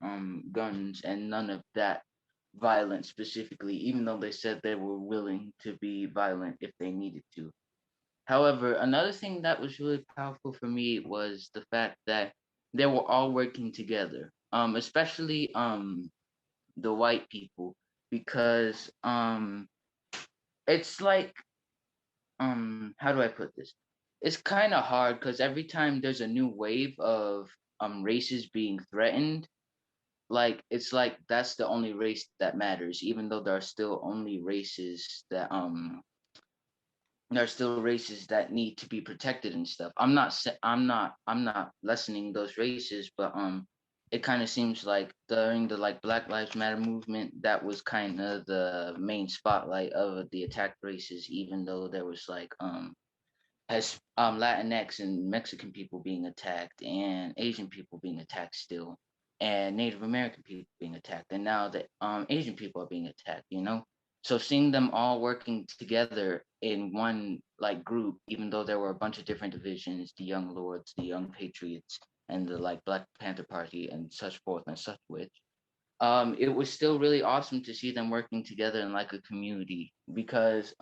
guns and none of that violence specifically, even though they said they were willing to be violent if they needed to. However, another thing that was really powerful for me was the fact that they were all working together, especially the white people, because it's like, how do I put this? It's kind of hard because every time there's a new wave of races being threatened, like it's like that's the only race that matters, even though there are still races that need to be protected and stuff. I'm not lessening those races, but it kind of seems like during the like Black Lives Matter movement, that was kind of the main spotlight of the attacked races, even though there was like Latinx and Mexican people being attacked, and Asian people being attacked still, and Native American people being attacked, and now that Asian people are being attacked, So seeing them all working together in one like group, even though there were a bunch of different divisions, the Young Lords, the Young Patriots, and the like Black Panther Party, and such forth and such which, it was still really awesome to see them working together in like a community, because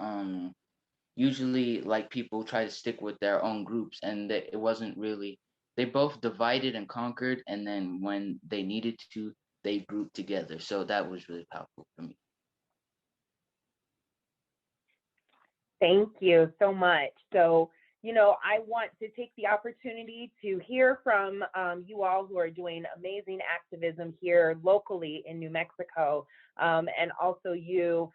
usually like people try to stick with their own groups, and it wasn't really, they both divided and conquered, and then when they needed to, they grouped together. So that was really powerful for me. Thank you so much. So, I want to take the opportunity to hear from you all who are doing amazing activism here locally in New Mexico, and also you,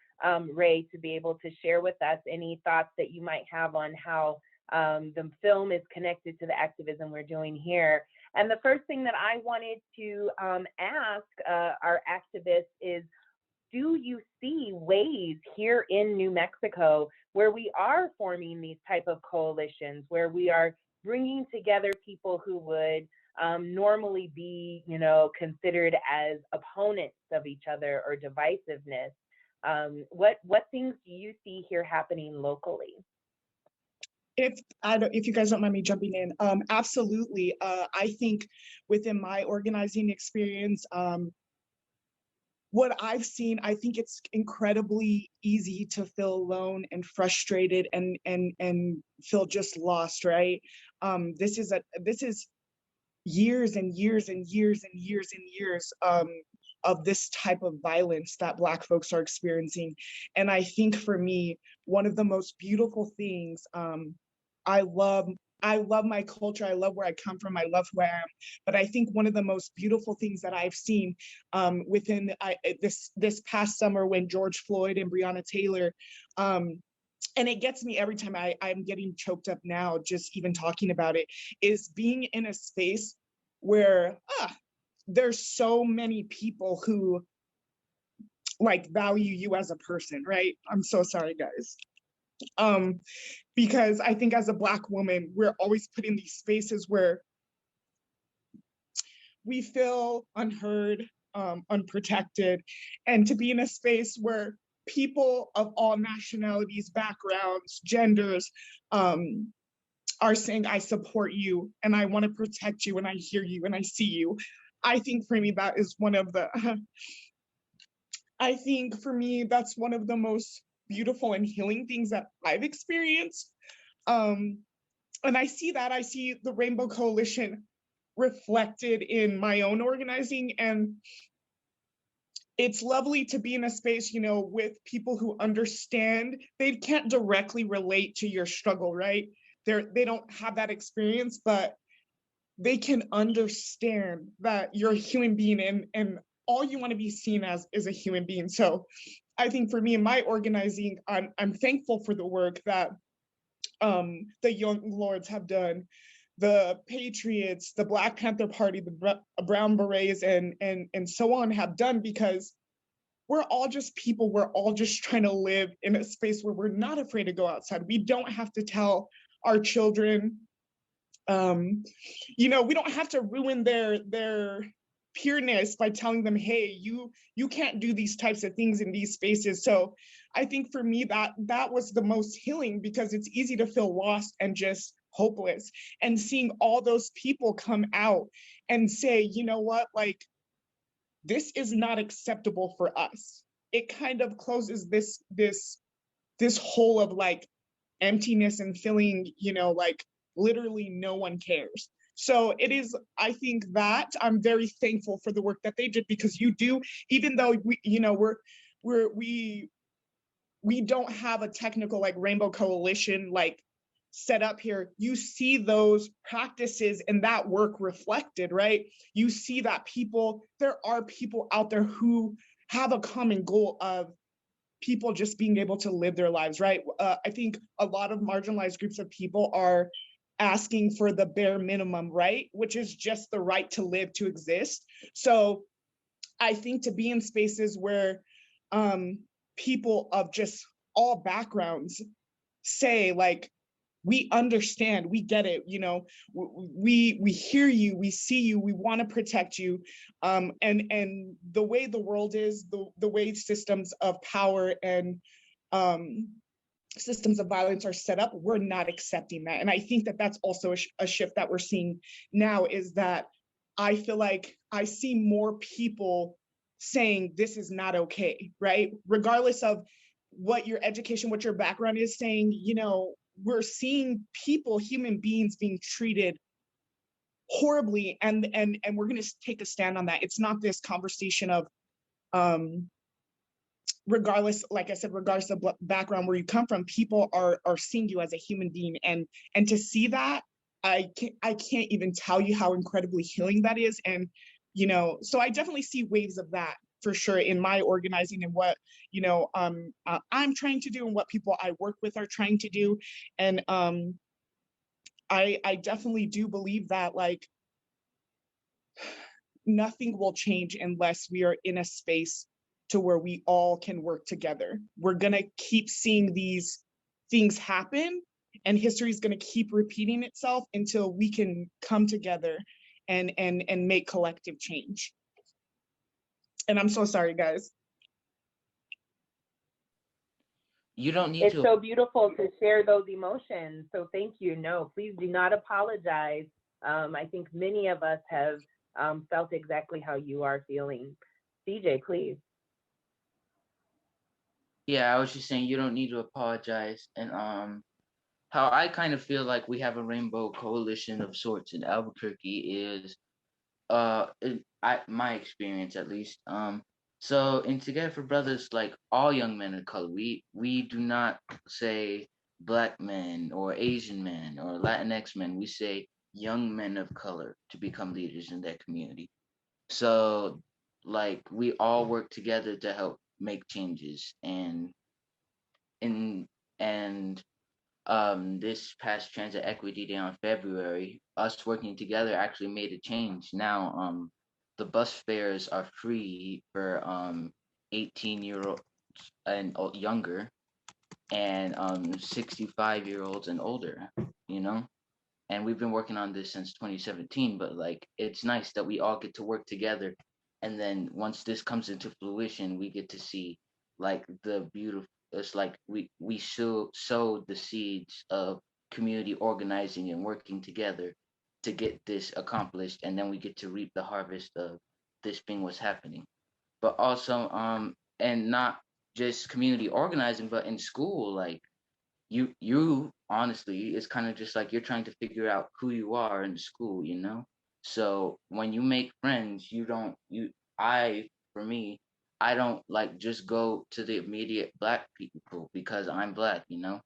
Ray, to be able to share with us any thoughts that you might have on how the film is connected to the activism we're doing here. And the first thing that I wanted to ask our activists is, do you see ways here in New Mexico where we are forming these type of coalitions, where we are bringing together people who would normally be, considered as opponents of each other or divisiveness? What things do you see here happening locally? If you guys don't mind me jumping in, absolutely. I think within my organizing experience, what I've seen, I think it's incredibly easy to feel alone and frustrated and feel just lost, right? This is years and years and years and years and years of this type of violence that Black folks are experiencing. And I think for me, one of the most beautiful things, I love my culture. I love where I come from. I love who I am. But I think one of the most beautiful things that I've seen within this past summer when George Floyd and Breonna Taylor, and it gets me every time. I'm getting choked up now just even talking about it, is being in a space where there's so many people who like value you as a person, right? I'm so sorry, guys. Because I think as a Black woman, we're always put in these spaces where we feel unheard, unprotected, and to be in a space where people of all nationalities, backgrounds, genders, are saying, I support you and I want to protect you and I hear you and I see you. I think for me, that is one of the, I think for me, that's one of the most beautiful and healing things that I've experienced. And I see the Rainbow Coalition reflected in my own organizing. And it's lovely to be in a space, you know, with people who understand. They can't directly relate to your struggle, right? They don't have that experience, but they can understand that you're a human being and all you want to be seen as is a human being. So I think for me in my organizing, I'm thankful for the work that the Young Lords have done, the Patriots, the Black Panther Party, the Brown Berets, and so on have done, because we're all just people. We're all just trying to live in a space where we're not afraid to go outside. We don't have to tell our children, you know, we don't have to ruin their pureness by telling them, hey, you can't do these types of things in these spaces. So I think for me that was the most healing, because it's easy to feel lost and just hopeless, and seeing all those people come out and say, you know what, like, this is not acceptable for us. It kind of closes this hole of like emptiness and feeling, you know, like literally no one cares. So it is, I think that I'm very thankful for the work that they did, because you do, even though we, you know, we don't have a technical like Rainbow Coalition like set up here, you see those practices and that work reflected, right? You see that there are people out there who have a common goal of people just being able to live their lives, right? I think a lot of marginalized groups of people are asking for the bare minimum, right? Which is just the right to live, to exist. So I think to be in spaces where people of just all backgrounds say, like, we understand, we get it, you know, we hear you, we see you, we want to protect you, and the way the world is, the way systems of power and systems of violence are set up, we're not accepting that. And I think that that's also a shift that we're seeing now, is that I feel like I see more people saying this is not okay, right? Regardless of what your education, what your background is, saying, you know, we're seeing people, human beings, being treated horribly, and we're going to take a stand on that. It's not this conversation of regardless, like I said, regardless of what background where you come from, people are seeing you as a human being, and to see that, I can't even tell you how incredibly healing that is. And you know, so I definitely see waves of that for sure in my organizing, and what, you know, I'm trying to do, and what people I work with are trying to do. And I definitely do believe that, like, nothing will change unless we are in a space to where we all can work together. We're gonna keep seeing these things happen, and history is gonna keep repeating itself until we can come together and make collective change. And I'm so sorry, guys. You don't need It's to. so beautiful to share those emotions. So thank you. No, please do not apologize. I think many of us have felt exactly how you are feeling. CJ, please. Yeah, I was just saying you don't need to apologize. And how I kind of feel like we have a rainbow coalition of sorts in Albuquerque is my experience at least. So in Together for Brothers, like all young men of color, we do not say black men or Asian men or Latinx men. We say young men of color to become leaders in their community. So like we all work together to help make changes, and and this past Transit Equity Day on February, us working together actually made a change. Now the bus fares are free for 18-year-olds and younger, and 65-year-olds and older, you know. And we've been working on this since 2017, but like it's nice that we all get to work together, and then once this comes into fruition, we get to see like the beautiful, it's like we sowed the seeds of community organizing and working together to get this accomplished, and then we get to reap the harvest of this being what's happening. But also and not just community organizing, but in school, like you honestly, it's kind of just like you're trying to figure out who you are in school, you know. So when you make friends, you don't you I for me, I don't like just go to the immediate black people because I'm black, you know.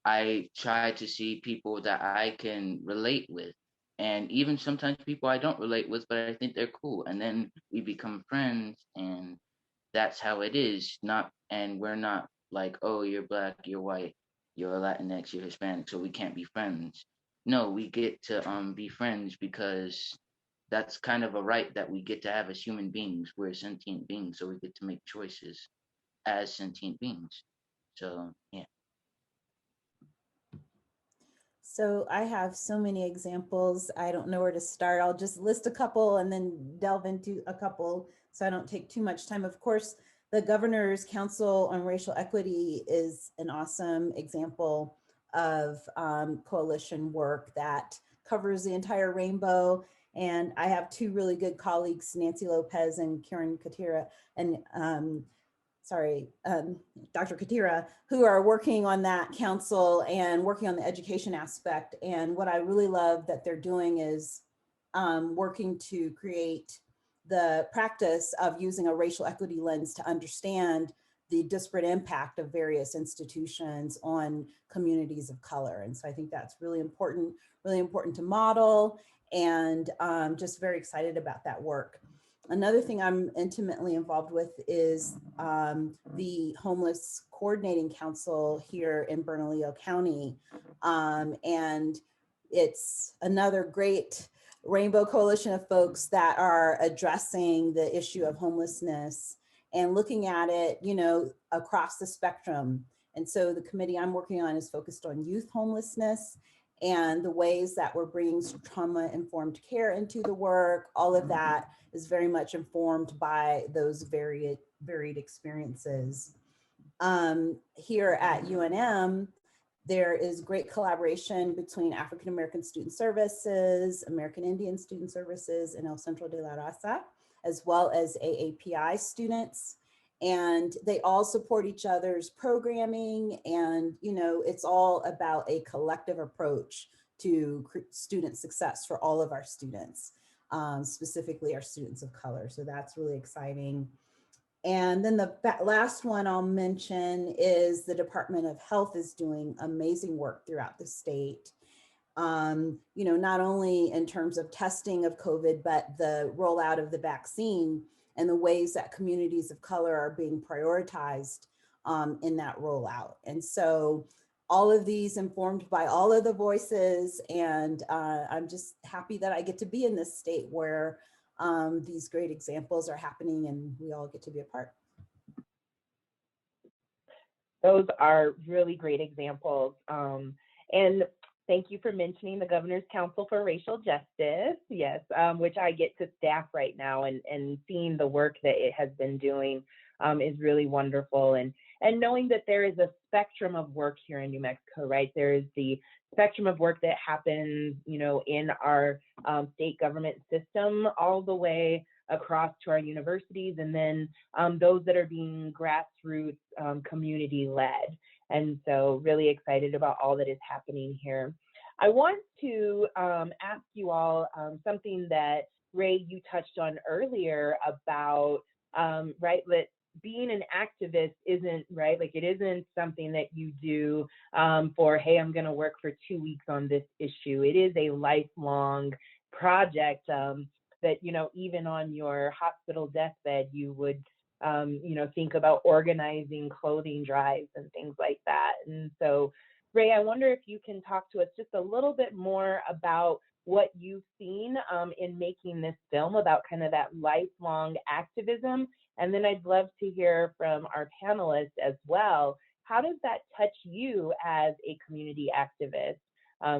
I try to see people that I can relate with, and even sometimes people I don't relate with, but I think they're cool, and then we become friends, and that's how it is. Not, and we're not like, oh, you're black, you're white, you're Latinx, you're Hispanic, so we can't be friends. No, we get to be friends because that's kind of a right that we get to have as human beings. We're sentient beings, so we get to make choices as sentient beings. So yeah. So I have so many examples. I don't know where to start. I'll just list a couple and then delve into a couple so I don't take too much time. Of course, the Governor's Council on Racial Equity is an awesome example of coalition work that covers the entire rainbow. And I have two really good colleagues, Nancy Lopez and Karen Katira, and Dr. Katira, who are working on that council and working on the education aspect. And what I really love that they're doing is working to create the practice of using a racial equity lens to understand the disparate impact of various institutions on communities of color. And so I think that's really important to model, and just very excited about that work. Another thing I'm intimately involved with is the Homeless Coordinating Council here in Bernalillo County. And it's another great rainbow coalition of folks that are addressing the issue of homelessness and looking at it, you know, across the spectrum. And so the committee I'm working on is focused on youth homelessness and the ways that we're bringing trauma-informed care into the work. All of that is very much informed by those varied experiences. Here at UNM, there is great collaboration between African American Student Services, American Indian Student Services, and El Centro de la Raza, as well as AAPI students. And they all support each other's programming, and you know, it's all about a collective approach to student success for all of our students, specifically our students of color. So that's really exciting. And then the last one I'll mention is the Department of Health is doing amazing work throughout the state. You know, not only in terms of testing of COVID, but the rollout of the vaccine and the ways that communities of color are being prioritized in that rollout. And so all of these informed by all of the voices, and I'm just happy that I get to be in this state where these great examples are happening and we all get to be a part. Those are really great examples. And thank you for mentioning the Governor's Council for Racial Justice, yes, which I get to staff right now, and seeing the work that it has been doing is really wonderful. And knowing that there is a spectrum of work here in New Mexico, right? There is the spectrum of work that happens, you know, in our state government system, all the way across to our universities, and then those that are being grassroots community led. And so really excited about all that is happening here. I want to ask you all something that Ray, you touched on earlier about, right, that being an activist isn't, right, like it isn't something that you do for, hey, I'm going to work for 2 weeks on this issue. It is a lifelong project that, you know, even on your hospital deathbed, you would, you know, think about organizing clothing drives and things like that. And so, Ray, I wonder if you can talk to us just a little bit more about what you've seen in making this film, about kind of that lifelong activism. And then I'd love to hear from our panelists as well. How does that touch you as a community activist?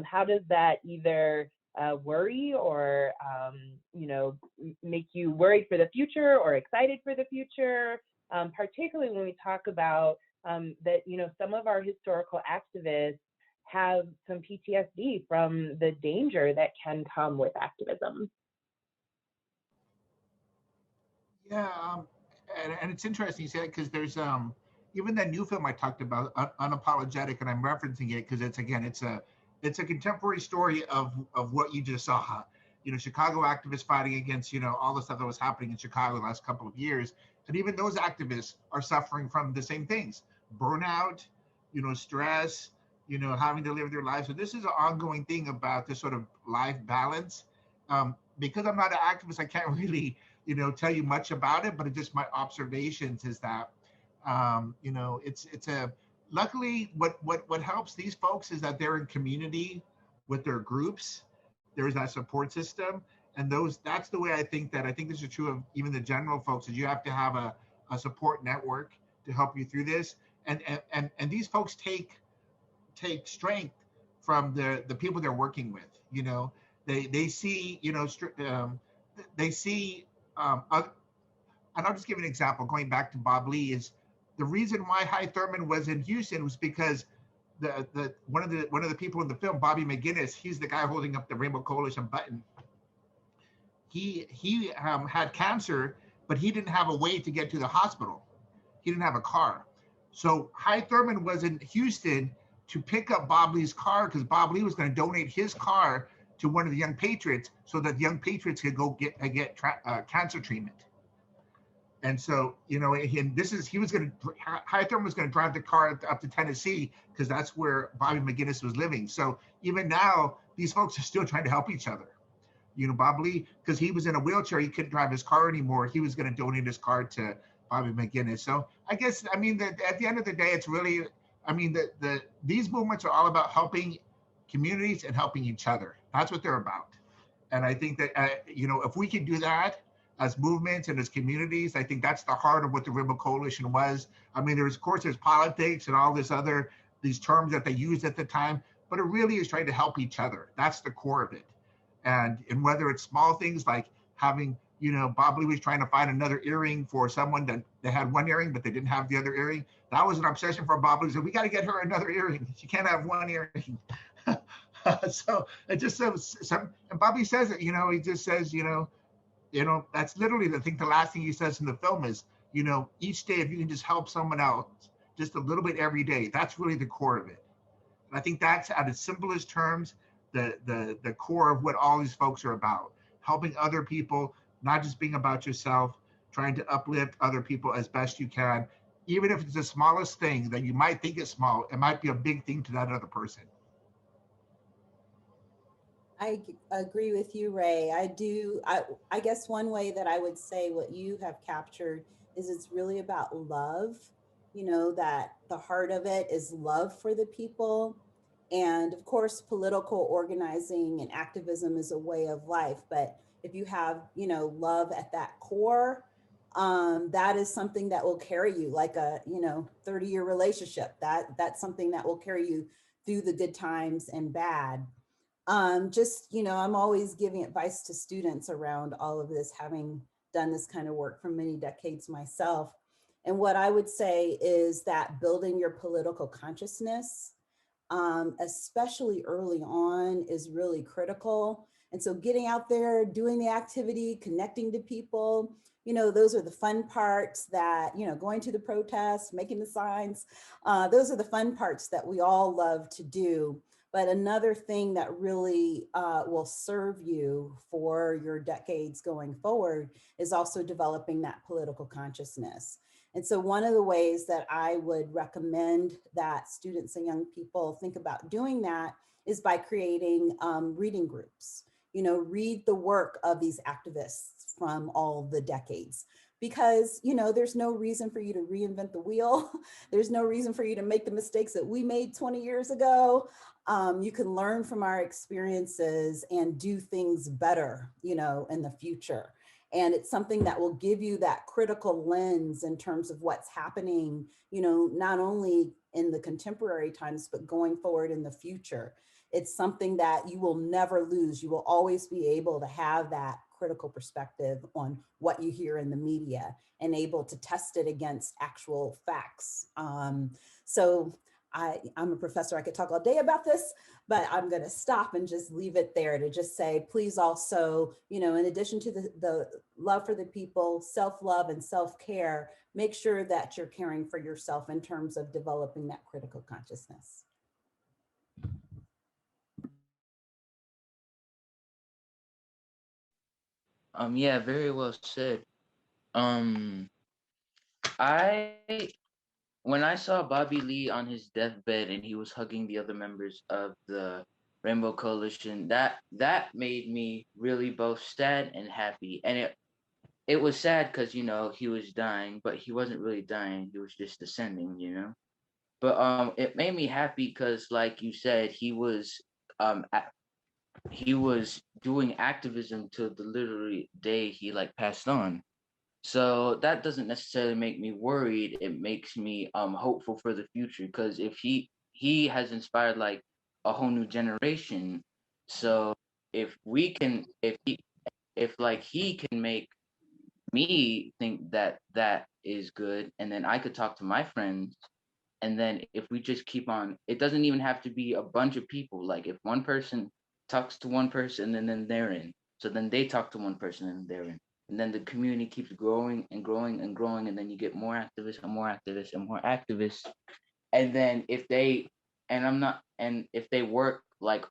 How does that either worry or, you know, make you worried for the future or excited for the future? Particularly when we talk about that, you know, some of our historical activists have some PTSD from the danger that can come with activism. Yeah, and it's interesting you say that, because there's even that new film I talked about, Unapologetic, and I'm referencing it because it's a contemporary story of what you just saw. You know, Chicago activists fighting against, you know, all the stuff that was happening in Chicago the last couple of years, and even those activists are suffering from the same things: burnout, you know, stress, you know, having to live their lives. So this is an ongoing thing about this sort of life balance. Because I'm not an activist, I can't really, you know, tell you much about it, but it's just my observations is that, you know, it's a, luckily what helps these folks is that they're in community with their groups. There's that support system. And that's the way I think this is true of even the general folks, is you have to have a support network to help you through this. And these folks take strength from the people they're working with. You know, they see, you know, they see, and I'll just give an example. Going back to Bob Lee, is the reason why Hy Thurman was in Houston was because one of the people in the film, Bobby McGinnis, he's the guy holding up the Rainbow Coalition button. He had cancer, but he didn't have a way to get to the hospital. He didn't have a car. So Hy Thurman was in Houston to pick up Bob Lee's car, because Bob Lee was going to donate his car to one of the Young Patriots so that Young Patriots could go get cancer treatment. And so, you know, Hy Thurman was going to drive the car up to Tennessee, because that's where Bobby McGinnis was living. So even now, these folks are still trying to help each other. You know, Bob Lee, because he was in a wheelchair, he couldn't drive his car anymore. He was going to donate his car to Bobby McGinnis. So I guess, I mean, at the end of the day, it's really, I mean, these movements are all about helping communities and helping each other. That's what they're about. And I think that, you know, if we can do that as movements and as communities, I think that's the heart of what the Rainbow Coalition was. I mean, of course, there's politics and all these terms that they used at the time, but it really is trying to help each other. That's the core of it. And whether it's small things like having, you know, Bob Lee was trying to find another earring for someone that they had one earring, but they didn't have the other earring. That was an obsession for Bob Lee. So we got to get her another earring. She can't have one earring. So it just and Bobby says it, you know, he just says, you know, that's literally, I think the last thing he says in the film is, you know, each day, if you can just help someone else just a little bit every day, that's really the core of it. And I think that's, at its simplest terms, the core of what all these folks are about: helping other people, not just being about yourself, trying to uplift other people as best you can. Even if it's the smallest thing that you might think is small, it might be a big thing to that other person. I agree with you, Ray. I guess one way that I would say what you have captured is it's really about love, you know, that the heart of it is love for the people. And of course, political organizing and activism is a way of life. But if you have, you know, love at that core, that is something that will carry you, like a, you know, 30-year relationship. That's something that will carry you through the good times and bad. Just, you know, I'm always giving advice to students around all of this, having done this kind of work for many decades myself. And what I would say is that building your political consciousness, especially early on, is really critical. And so getting out there, doing the activity, connecting to people, those are the fun parts that, going to the protests, making the signs, those are the fun parts that we all love to do. But another thing that really will serve you for your decades going forward is also developing that political consciousness. And so one of the ways that I would recommend that students and young people think about doing that is by creating reading groups. Read the work of these activists from all the decades, because there's no reason for you to reinvent the wheel. There's no reason for you to make the mistakes that we made 20 years ago. You can learn from our experiences and do things better, in the future. And it's something that will give you that critical lens in terms of what's happening, not only in the contemporary times, but going forward in the future. It's something that you will never lose. You will always be able to have that critical perspective on what you hear in the media and able to test it against actual facts. So I'm a professor, I could talk all day about this, but I'm going to stop and just leave it there to just say, please also, in addition to the love for the people, self-love and self-care, make sure that you're caring for yourself in terms of developing that critical consciousness. Yeah, very well said. I When I saw Bobby Lee on his deathbed and he was hugging the other members of the Rainbow Coalition, that made me really both sad and happy. And it was sad because he was dying, but he wasn't really dying. He was just descending. But it made me happy because, like you said, he was doing activism till the literally day he passed on. So that doesn't necessarily make me worried. It makes me hopeful for the future, because if he has inspired a whole new generation. So if he can make me think that is good, and then I could talk to my friends, and then if we just keep on, it doesn't even have to be a bunch of people. Like if one person talks to one person and then they're in, so then they talk to one person and they're in. And then the community keeps growing and growing and growing, and then you get more activists and more activists and more activists. And then if they work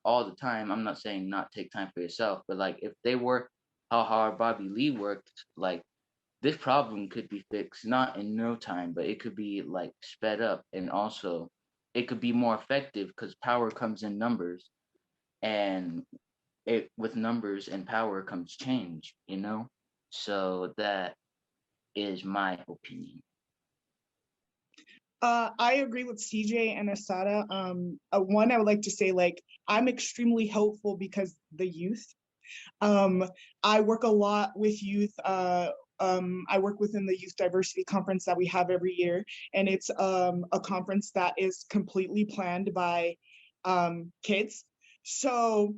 all the time, I'm not saying not take time for yourself, but if they work how hard Bobby Lee worked, this problem could be fixed not in no time, but it could be sped up, and also it could be more effective because power comes in numbers, and with numbers and power comes change. So that is my opinion. I agree with CJ and Asada. One, I would like to say, I'm extremely hopeful because the youth. I work a lot with youth. I work within the Youth Diversity Conference that we have every year, and it's a conference that is completely planned by kids. So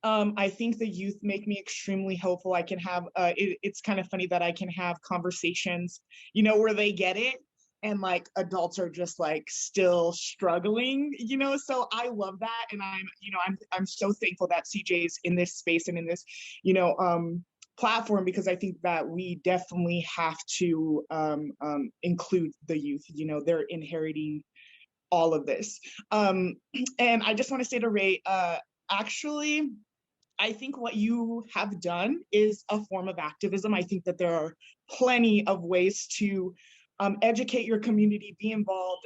I think the youth make me extremely hopeful. I can have, it's kind of funny that I can have conversations, where they get it, and adults are just still struggling, so I love that. And I'm so thankful that CJ is in this space and in this, platform, because I think that we definitely have to include the youth. They're inheriting all of this. And I just want to say to Ray, actually, I think what you have done is a form of activism. I think that there are plenty of ways to educate your community, be involved,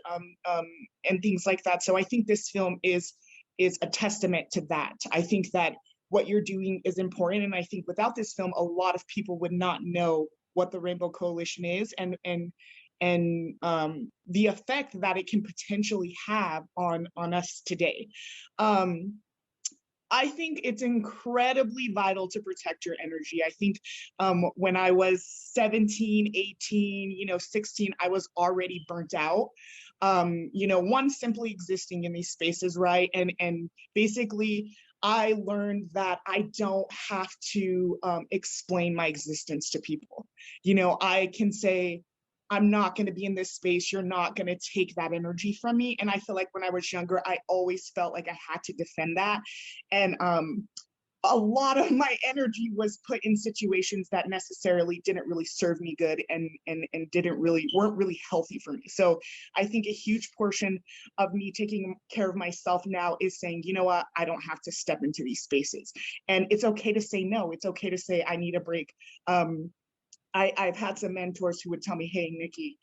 and things like that. So I think this film is a testament to that. I think that what you're doing is important, and I think without this film, a lot of people would not know what the Rainbow Coalition is, and the effect that it can potentially have on us today. I think it's incredibly vital to protect your energy. I think when I was 17, 18, 16, I was already burnt out. One, simply existing in these spaces, right? And basically, I learned that I don't have to explain my existence to people. I can say, I'm not going to be in this space. You're not going to take that energy from me. And I feel like when I was younger, I always felt like I had to defend that. And a lot of my energy was put in situations that necessarily didn't really serve me good and weren't really healthy for me. So I think a huge portion of me taking care of myself now is saying, you know what, I don't have to step into these spaces. And it's okay to say no. It's okay to say I need a break. I've had some mentors who would tell me, hey, Nikki,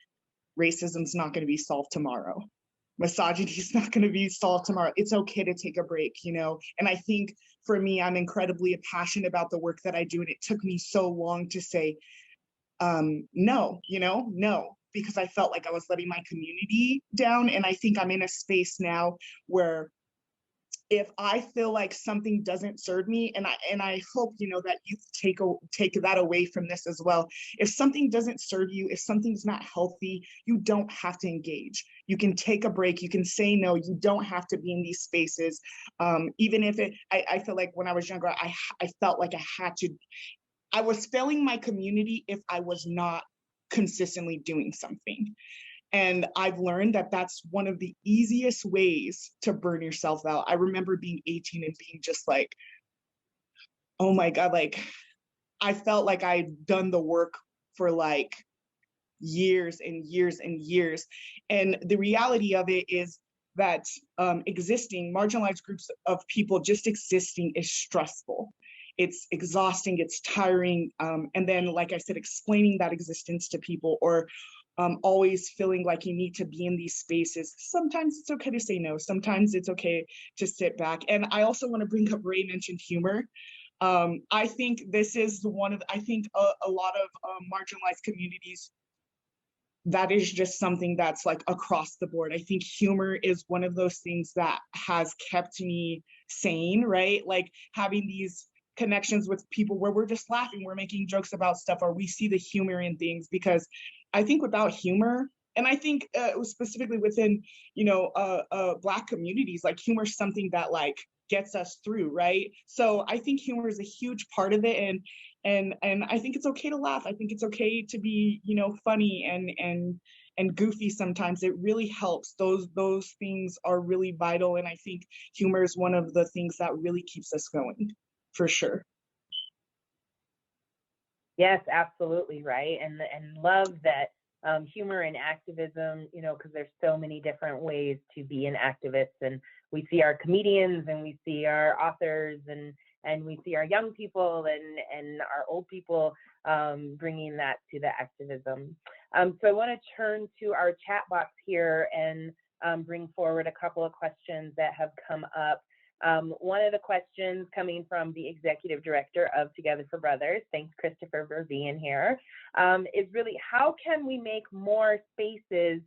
racism's not going to be solved tomorrow. Misogyny is not going to be solved tomorrow. It's okay to take a break, you know? And I think for me, I'm incredibly passionate about the work that I do. And it took me so long to say, no, no, because I felt like I was letting my community down. And I think I'm in a space now where if I feel like something doesn't serve me, and I hope, you know, that you take that away from this as well. If something doesn't serve you, if something's not healthy, you don't have to engage. You can take a break. You can say no. You don't have to be in these spaces. Even if I feel like when I was younger, I felt like I was failing my community if I was not consistently doing something. And I've learned that that's one of the easiest ways to burn yourself out. I remember being 18 and being just like, oh my God, like I felt like I'd done the work for like years and years and years. And the reality of it is that existing, marginalized groups of people just existing is stressful. It's exhausting, it's tiring. And then, like I said, explaining that existence to people, or always feeling like you need to be in these spaces. Sometimes it's okay to say no. Sometimes it's okay to sit back. And I also want to bring up, Ray mentioned humor. I think this is I think a lot of marginalized communities, that is just something that's like across the board. I think humor is one of those things that has kept me sane, right? Like having these connections with people where we're just laughing, we're making jokes about stuff, or we see the humor in things. Because I think without humor, and I think specifically within, you know, Black communities, like humor is something that like gets us through, right? So I think humor is a huge part of it, and I think it's okay to laugh. I think it's okay to be, you know, funny and goofy sometimes. It really helps. Those things are really vital, and I think humor is one of the things that really keeps us going, for sure. Yes, absolutely, right. And love that humor and activism, you know, because there's so many different ways to be an activist. And we see our comedians, and we see our authors, and we see our young people and our old people bringing that to the activism. So I want to turn to our chat box here and bring forward a couple of questions that have come up. One of the questions coming from the executive director of Together for Brothers, thanks Christopher for being here, is really how can we make more spaces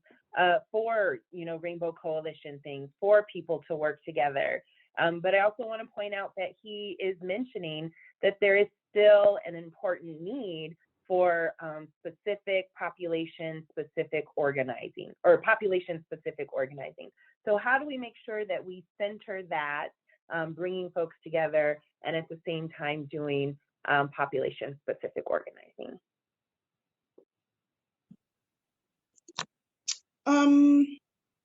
for, you know, Rainbow Coalition things, for people to work together. But I also want to point out that he is mentioning that there is still an important need for specific population-specific organizing, or population-specific organizing. So how do we make sure that we center that, bringing folks together, and at the same time doing population-specific organizing?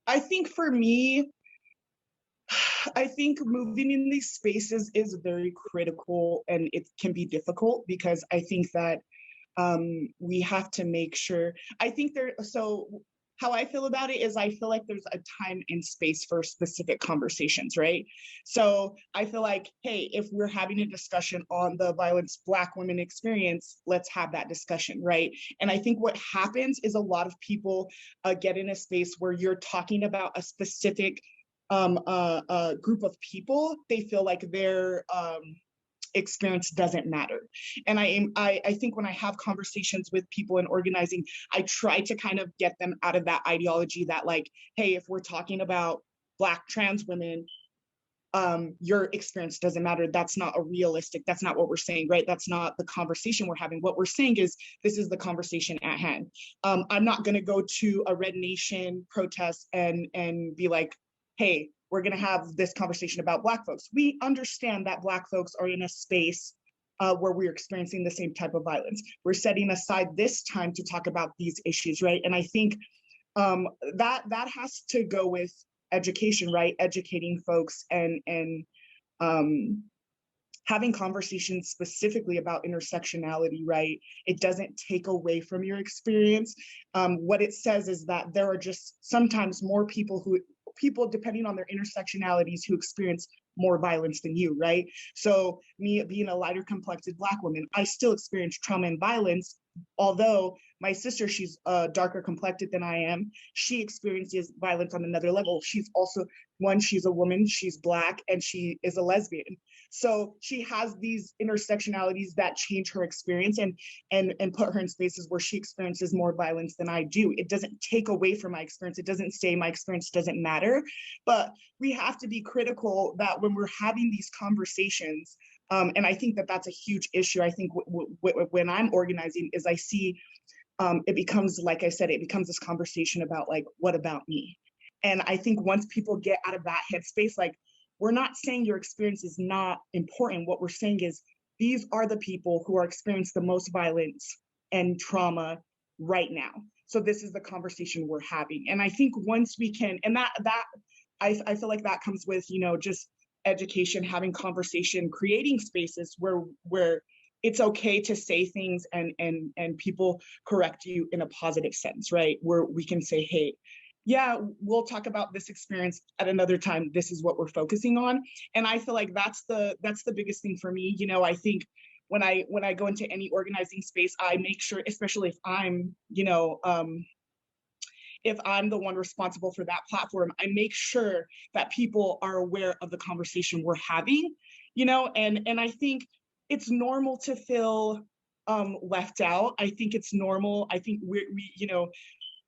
I think for me, I think moving in these spaces is very critical, and it can be difficult because I think that we have to make sure, so how I feel about it is I feel like there's a time and space for specific conversations, right? So I feel like, hey, if we're having a discussion on the violence Black women experience, let's have that discussion, right? And I think what happens is a lot of people get in a space where you're talking about a specific group of people. They feel like their experience doesn't matter. And I think when I have conversations with people in organizing, I try to kind of get them out of that ideology that like, hey, if we're talking about Black trans women, your experience doesn't matter. That's not that's not what we're saying, right? That's not the conversation we're having. What we're saying is, this is the conversation at hand. I'm not gonna go to a Red Nation protest and be like, hey, we're going to have this conversation about Black folks. We understand that Black folks are in a space where we're experiencing the same type of violence. We're setting aside this time to talk about these issues, right? And I think that has to go with education, right? Educating folks and having conversations specifically about intersectionality, right? It doesn't take away from your experience. What it says is that there are just sometimes more people depending on their intersectionalities who experience more violence than you, right? So me being a lighter complected Black woman, I still experience trauma and violence, although my sister, she's darker complected than I am. She experiences violence on another level. She's also, she's a woman, she's Black, and she is a lesbian. So she has these intersectionalities that change her experience and put her in spaces where she experiences more violence than I do. It doesn't take away from my experience. It doesn't say my experience doesn't matter, but we have to be critical that when we're having these conversations, and I think that that's a huge issue. I think when I'm organizing is I see it becomes, like I said, it becomes this conversation about like, what about me? And I think once people get out of that headspace, like, we're not saying your experience is not important. What we're saying is these are the people who are experiencing the most violence and trauma right now. So this is the conversation we're having. And I think once we can, and I feel like that comes with, just education, having conversation, creating spaces where it's okay to say things and people correct you in a positive sense, right? Where we can say, hey, yeah, we'll talk about this experience at another time. This is what we're focusing on. And I feel like that's the biggest thing for me. I think when I go into any organizing space, I make sure, especially if I'm, if I'm the one responsible for that platform, I make sure that people are aware of the conversation we're having, and I think it's normal to feel left out. I think it's normal. I think we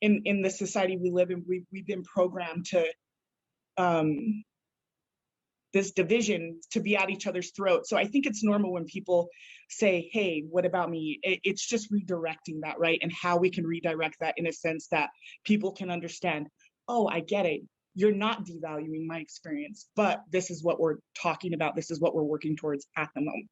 in the society we live in, we've been programmed to this division, to be at each other's throat. So I think it's normal when people say, hey, what about me? It's just redirecting that, right? And how we can redirect that in a sense that people can understand, oh, I get it. You're not devaluing my experience, but this is what we're talking about. This is what we're working towards at the moment.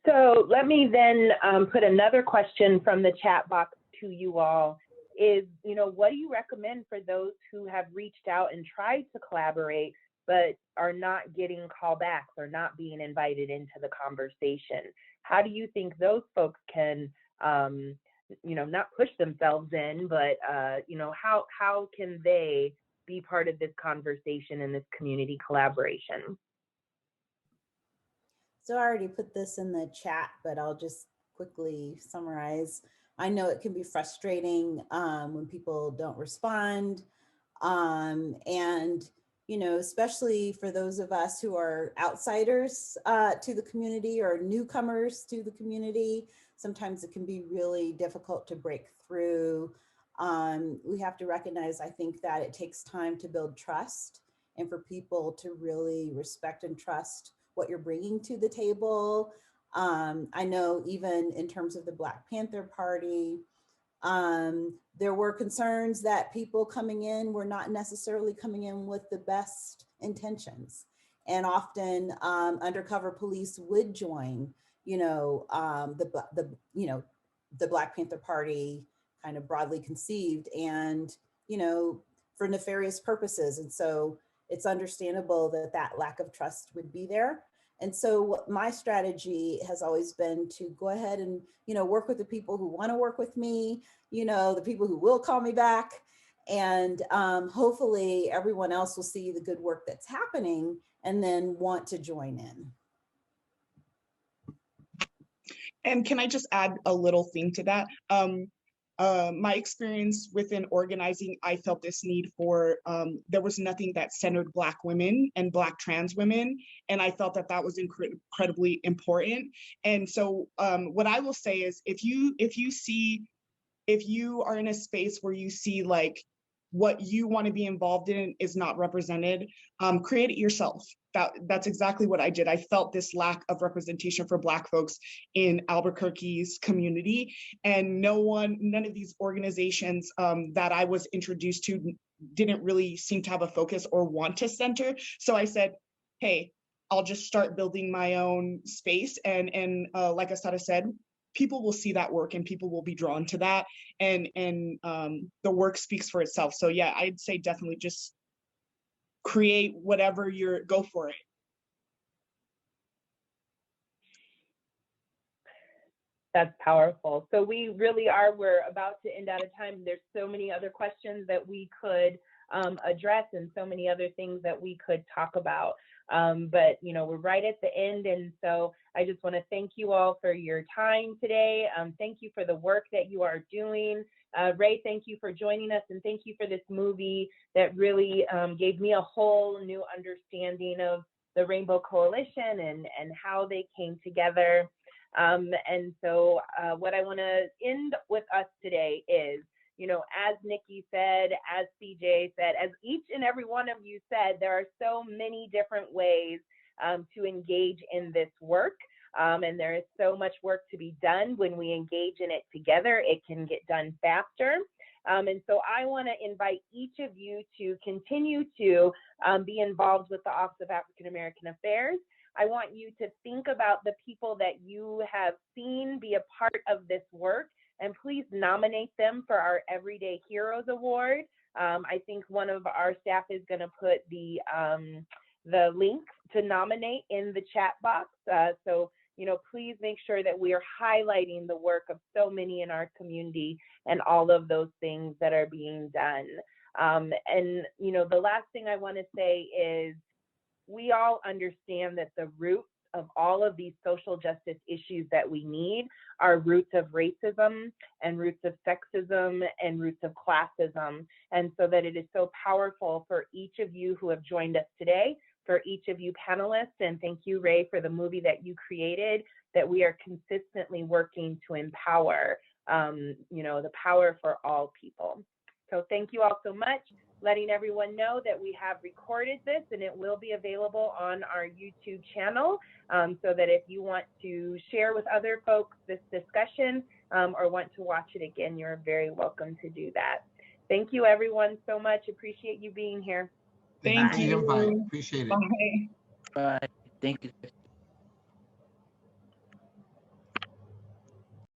So let me then put another question from the chat box to you all is, what do you recommend for those who have reached out and tried to collaborate, but are not getting callbacks or not being invited into the conversation? How do you think those folks can, not push themselves in, but, how can they be part of this conversation and this community collaboration? So I already put this in the chat, but I'll just quickly summarize. I know it can be frustrating when people don't respond. And, especially for those of us who are outsiders to the community or newcomers to the community, sometimes it can be really difficult to break through. We have to recognize, I think, that it takes time to build trust and for people to really respect and trust what you're bringing to the table. I know even in terms of the Black Panther Party, there were concerns that people coming in were not necessarily coming in with the best intentions. And often undercover police would join, the Black Panther Party, kind of broadly conceived, and, for nefarious purposes. And so it's understandable that that lack of trust would be there. And so my strategy has always been to go ahead and, work with the people who want to work with me, the people who will call me back. And hopefully everyone else will see the good work that's happening and then want to join in. And can I just add a little thing to that? My experience within organizing, I felt this need for, there was nothing that centered Black women and Black trans women. And I felt that that was incredibly important. And so what I will say is, if you are in a space where you see like what you want to be involved in is not represented, create it yourself. That's exactly what I did. I felt this lack of representation for Black folks in Albuquerque's community, and none of these organizations that I was introduced to didn't really seem to have a focus or want to center. So I said, hey, I'll just start building my own space. And like Assata said, people will see that work and people will be drawn to that, and the work speaks for itself. So yeah, I'd say definitely just create whatever go for it. That's powerful. So we really are, we're about to end out of time. There's so many other questions that we could address and so many other things that we could talk about. But, you know, we're right at the end. And so I just want to thank you all for your time today. Thank you for the work that you are doing. Ray, thank you for joining us, and thank you for this movie that really gave me a whole new understanding of the Rainbow Coalition and how they came together. And so what I want to end with us today is, you know, as Nikki said, as CJ said, as each and every one of you said, there are so many different ways to engage in this work. And there is so much work to be done when we engage in it together. It can get done faster. And so I want to invite each of you to continue to be involved with the Office of African American Affairs. I want you to think about the people that you have seen be a part of this work, and please nominate them for our Everyday Heroes Award. I think one of our staff is going to put the link to nominate in the chat box. So, you know, please make sure that we are highlighting the work of so many in our community and all of those things that are being done. And, you know, the last thing I want to say is, we all understand that the roots of all of these social justice issues that we need are roots of racism and roots of sexism and roots of classism. And so that it is so powerful for each of you who have joined us today, for each of you panelists, and thank you, Ray, for the movie that you created, that we are consistently working to empower, you know, the power for all people. So thank you all so much. Letting everyone know that we have recorded this and it will be available on our YouTube channel, so that if you want to share with other folks this discussion or want to watch it again, you're very welcome to do that. Thank you, everyone, so much. Appreciate you being here. Thank you for the invite. you. Appreciate it. Bye. Bye. Thank you.